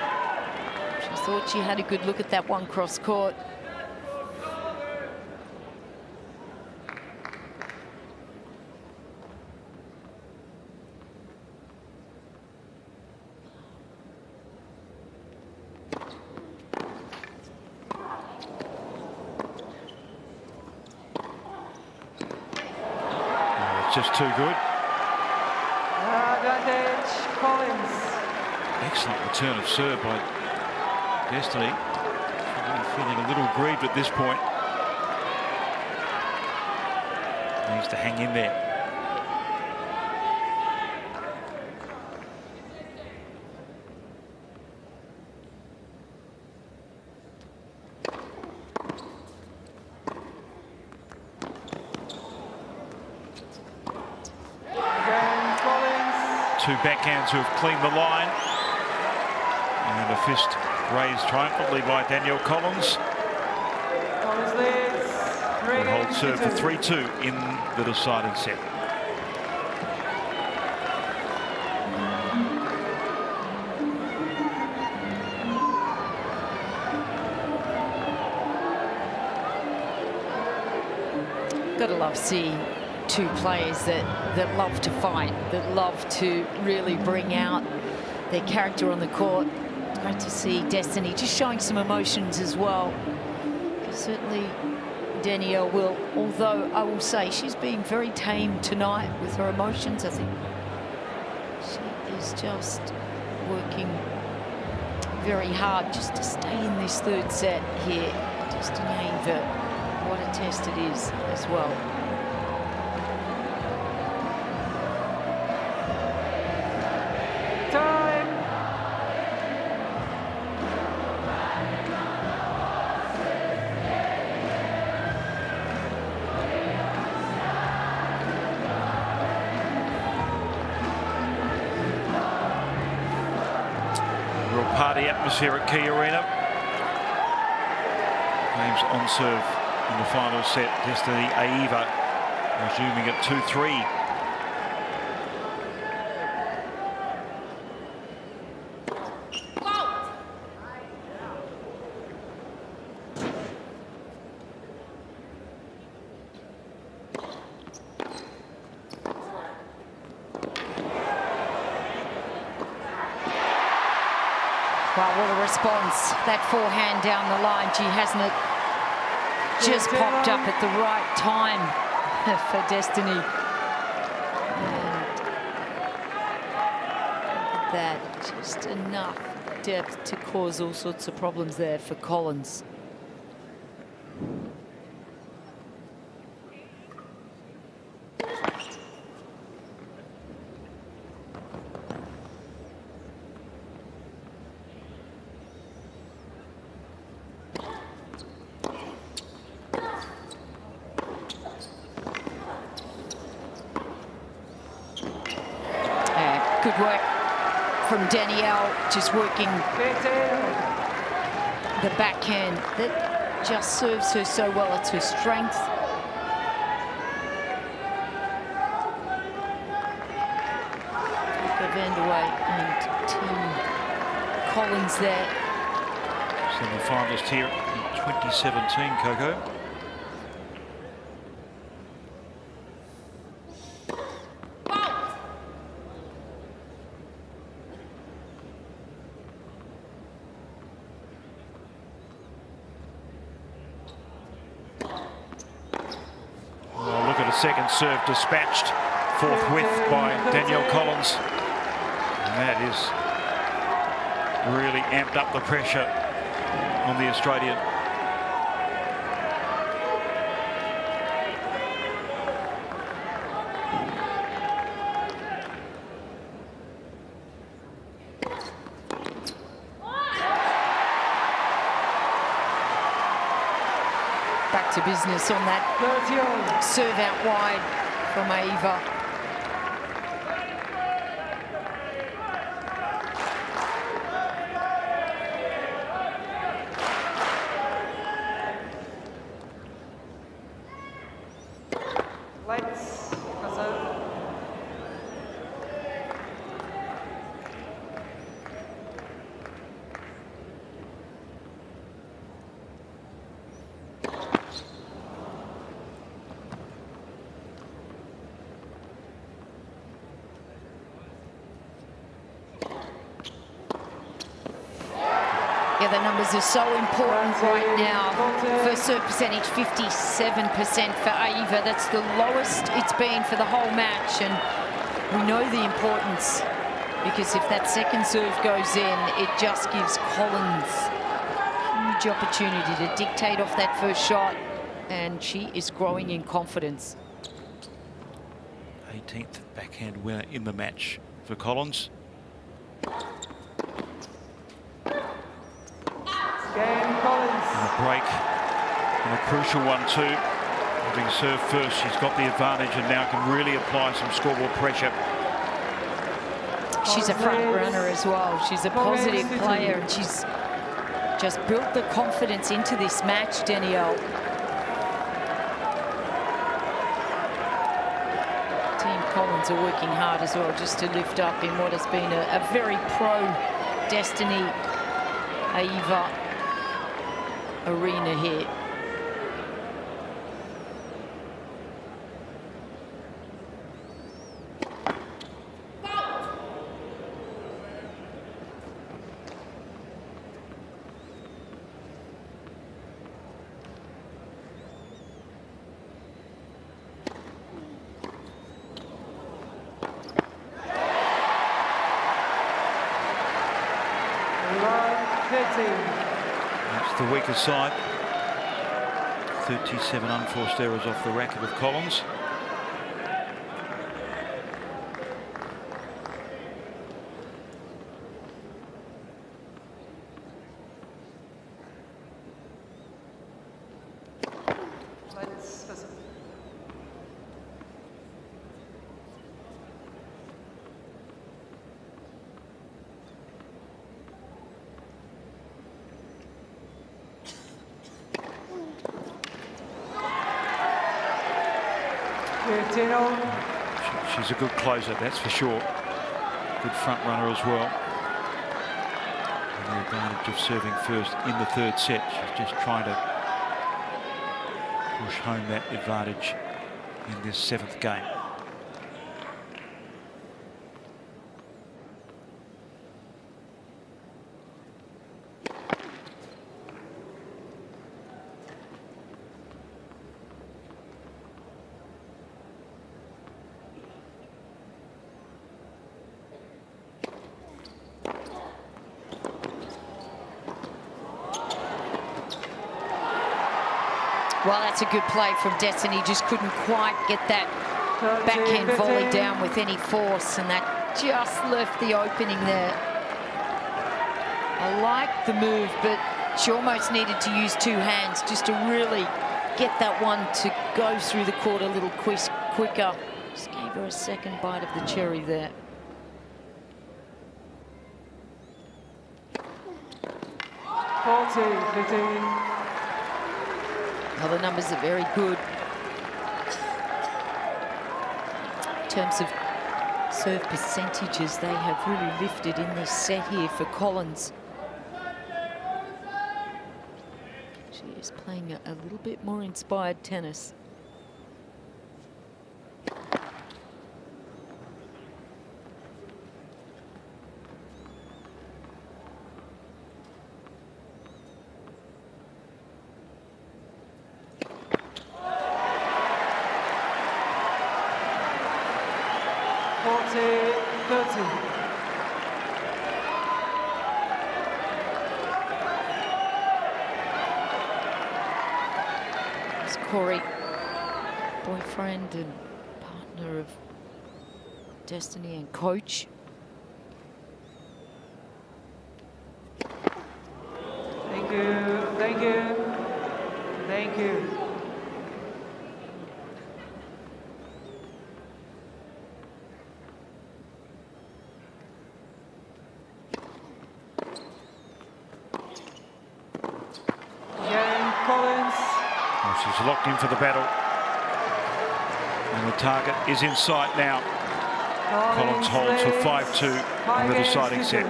She thought she had a good look at that one cross court. Just too good. Advantage, Collins. Excellent return of serve by Destanee. Really feeling a little grieved at this point. Needs to hang in there. Two backhands who have cleaned the line. And a fist raised triumphantly by Danielle Collins. Collins leads. Will hold serve for 3-2 in the deciding set. Gotta love seeing two players that love to fight, that love to really bring out their character on the court. It's great to see Destanee just showing some emotions as well. Certainly Danielle will, although I will say she's being very tame tonight with her emotions. I think she is just working very hard just to stay in this third set here. Destanee Aiava what a test it is as well. Time. Real party atmosphere at Key Arena. Games on serve in the final set. Destanee Aiava resuming at 2-3. Wow, what a response. That forehand down the line. Gee, hasn't it just popped up at the right time for Destanee. And that, just enough depth to cause all sorts of problems there for Collins. Good work from Danielle, just working the backhand that just serves her so well. It's her strength. Vanderway and Team Collins there. Semi-finalist here in 2017, Coco. Second serve dispatched forthwith by Danielle Collins. And that is really amped up the pressure on the Australian. Back to business on that serve out wide from Aiava. Yeah, the numbers are so important right now. First serve percentage, 57% for Aiava. That's the lowest it's been for the whole match. And we know the importance, because if that second serve goes in, it just gives Collins a huge opportunity to dictate off that first shot. And she is growing in confidence. 18th backhand winner in the match for Collins. And a break, and a crucial one too. Having served first, she's got the advantage and now can really apply some scoreboard pressure. She's a front runner as well. She's a positive player, and she's just built the confidence into this match, Danielle. Team Collins are working hard as well, just to lift up in what has been a very pro Destanee Aiava Arena here. That's the weaker side. 37 unforced errors off the racket of Collins. She's a good closer, that's for sure. Good front runner as well. And the advantage of serving first in the third set. She's just trying to push home that advantage in this 7th game. Well, that's a good play from Destanee. Just couldn't quite get that backhand volley down with any force, and that just left the opening there. I like the move, but she almost needed to use 2 hands just to really get that one to go through the court a little quicker. Just gave her a second bite of the cherry there. Well, the numbers are very good in terms of serve percentages. They have really lifted in this set here for Collins. She is playing a little bit more inspired tennis. Corey, boyfriend and partner of Destanee and coach. Thank you, thank you, thank you. Jannik Collins. She's locked in for the battle. And the target is in sight now. Collins holds for 5-2 in the deciding set.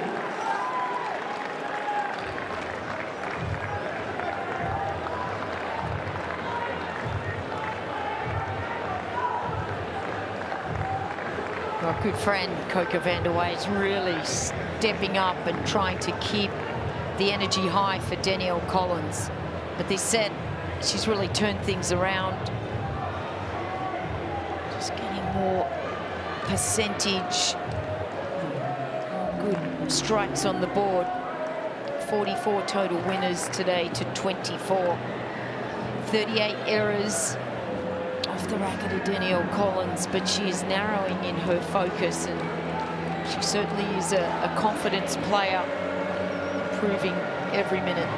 Our good friend Coco van der Wey is really stepping up and trying to keep the energy high for Danielle Collins. But this set, she's really turned things around. Just getting more percentage, good strikes on the board. 44 total winners today to 24. 38 errors off the racket of Danielle Collins, but she is narrowing in her focus, and she certainly is a confidence player, improving every minute.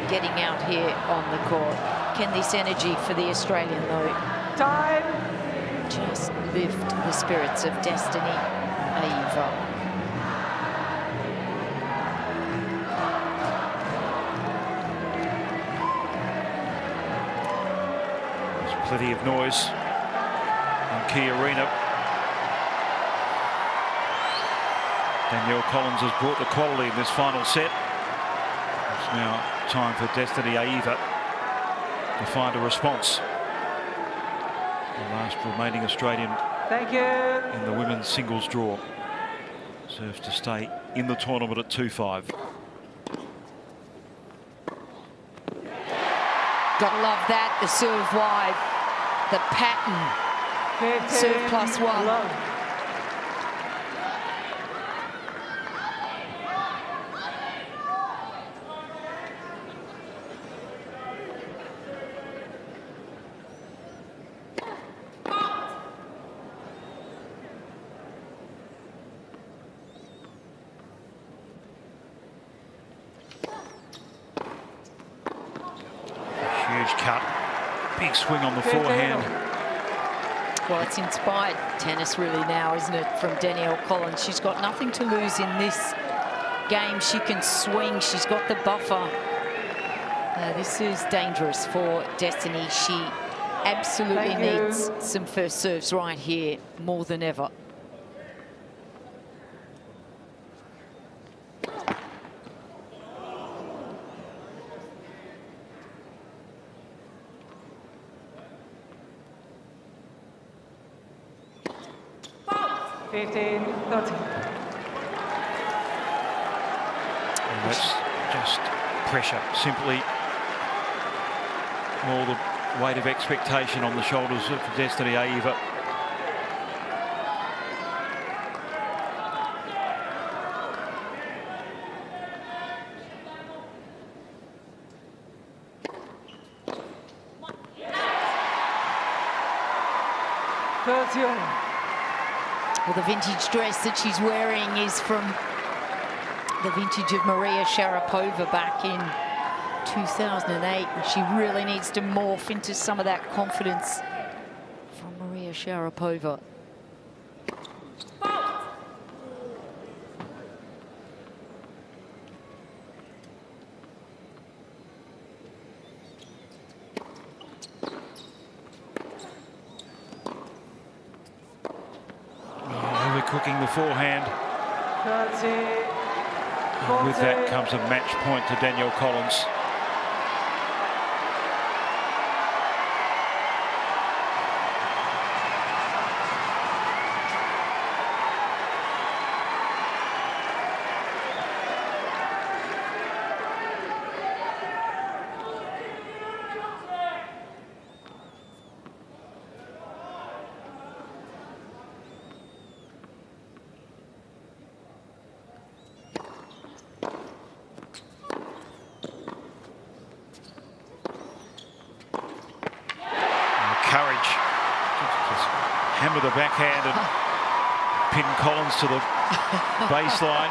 Getting out here on the court. Can this energy for the Australian, though, time, just lift the spirits of Destanee Aiava? There's plenty of noise in Cain Arena. Danielle Collins has brought the quality in this final set. It's now time for Destanee Aiava to find a response. The last remaining Australian in the women's singles draw. Serves to stay in the tournament at 2-5. Gotta love that, the serve wide, the pattern, serve +1. Big swing on the forehand. Well, it's inspired tennis really now, isn't it, from Danielle Collins. She's got nothing to lose in this game. She can swing. She's got the buffer. This is dangerous for Destanee. She absolutely needs some first serves right here, more than ever. And that's just pressure, simply all the weight of expectation on the shoulders of Destanee Aiava. Well, the vintage dress that she's wearing is from the vintage of Maria Sharapova back in 2008. And she really needs to morph into some of that confidence from Maria Sharapova. Cooking the forehand. And with that comes a match point to Danielle Collins. Courage. Just hammer the backhand and pin Collins to the baseline.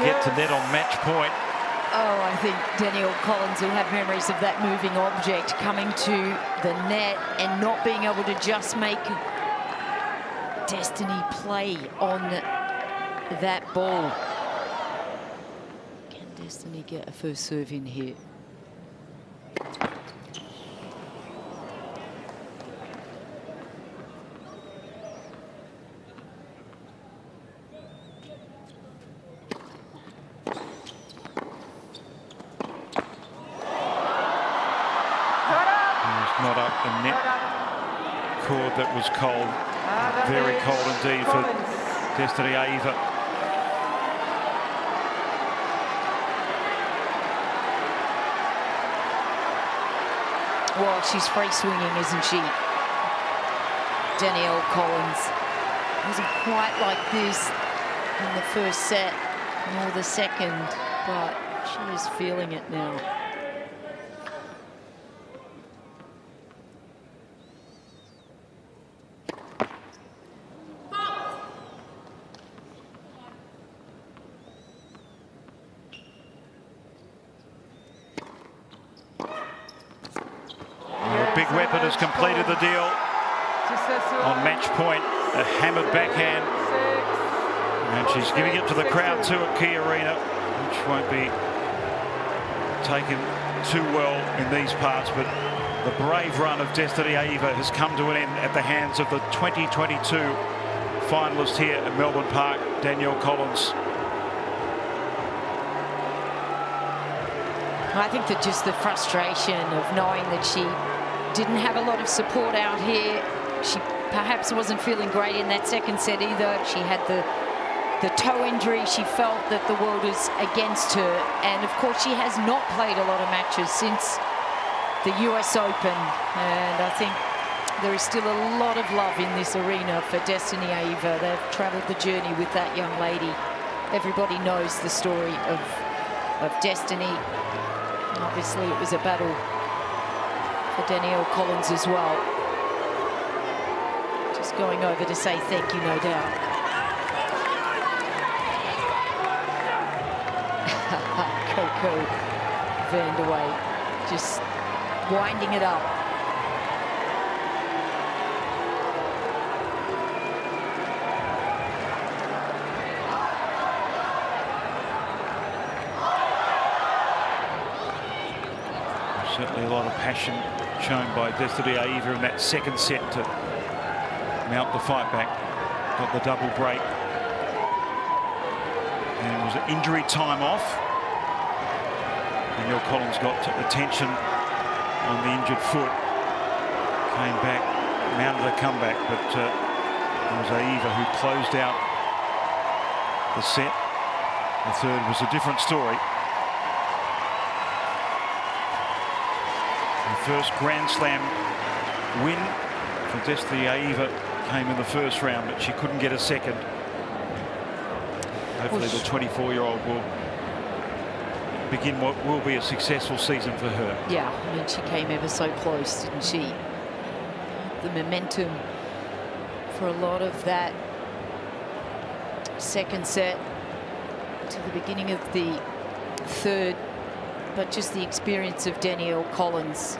Get to net on match point. Oh, I think Danielle Collins will have memories of that moving object coming to the net and not being able to just make Destanee play on that ball. Can Destanee get a first serve in here? Not up the net cord that was cold. Very cold indeed for Destanee Aiava. Well, she's free swinging, isn't she? Danielle Collins wasn't quite like this in the first set nor the second, but she is feeling it now. Big Weapon has completed the deal on match point. A hammered backhand. And she's giving it to the crowd too at Cain Arena, which won't be taken too well in these parts. But the brave run of Destanee Aiava has come to an end at the hands of the 2022 finalist here at Melbourne Park, Danielle Collins. I think that just the frustration of knowing that she didn't have a lot of support out here. She perhaps wasn't feeling great in that second set either. She had the toe injury. She felt that the world is against her. And of course, she has not played a lot of matches since the US Open. And I think there is still a lot of love in this arena for Destanee Aiava. They've traveled the journey with that young lady. Everybody knows the story of Destanee. Obviously, it was a battle for Danielle Collins as well. Just going over to say thank you, no doubt. Coco Vanderway just winding it up. Certainly a lot of passion shown by Destanee Aiava in that second set to mount the fight back. Got the double break. And it was an injury time off. Danielle Collins got attention on the injured foot. Came back, mounted a comeback, but it was Aiava who closed out the set. The third was a different story. The first Grand Slam win for Destanee Aiava came in the first round, but she couldn't get a second. Hopefully the 24-year-old will begin what will be a successful season for her. Yeah, I mean, she came ever so close, didn't she? The momentum for a lot of that second set to the beginning of the third, but just the experience of Danielle Collins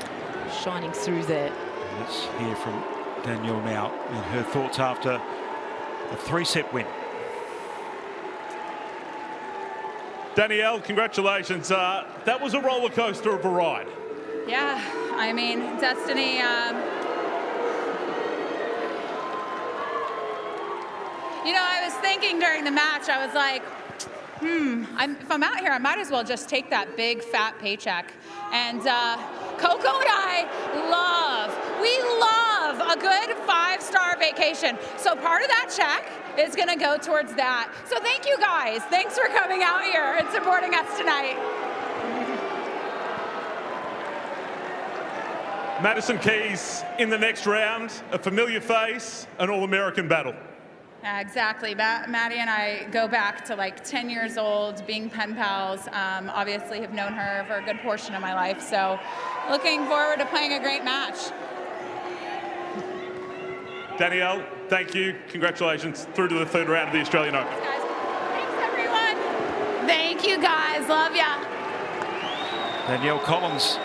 shining through there. Let's hear from Danielle now and her thoughts after a 3-set win. Danielle, congratulations. That was a roller coaster of a ride. Yeah, I mean, Destanee, you know, I was thinking during the match, I was like, if I'm out here, I might as well just take that big fat paycheck. And Coco and I we love a good 5-star vacation. So part of that check is gonna go towards that. So thank you guys. Thanks for coming out here and supporting us tonight. Madison Keys in the next round, a familiar face, an All-American battle. Exactly. Maddie and I go back to like 10 years old, being pen pals. Obviously have known her for a good portion of my life. So looking forward to playing a great match. Danielle, thank you. Congratulations through to the third round of the Australian Open. Thanks, guys. Thanks, everyone. Thank you, guys. Love ya. Danielle Collins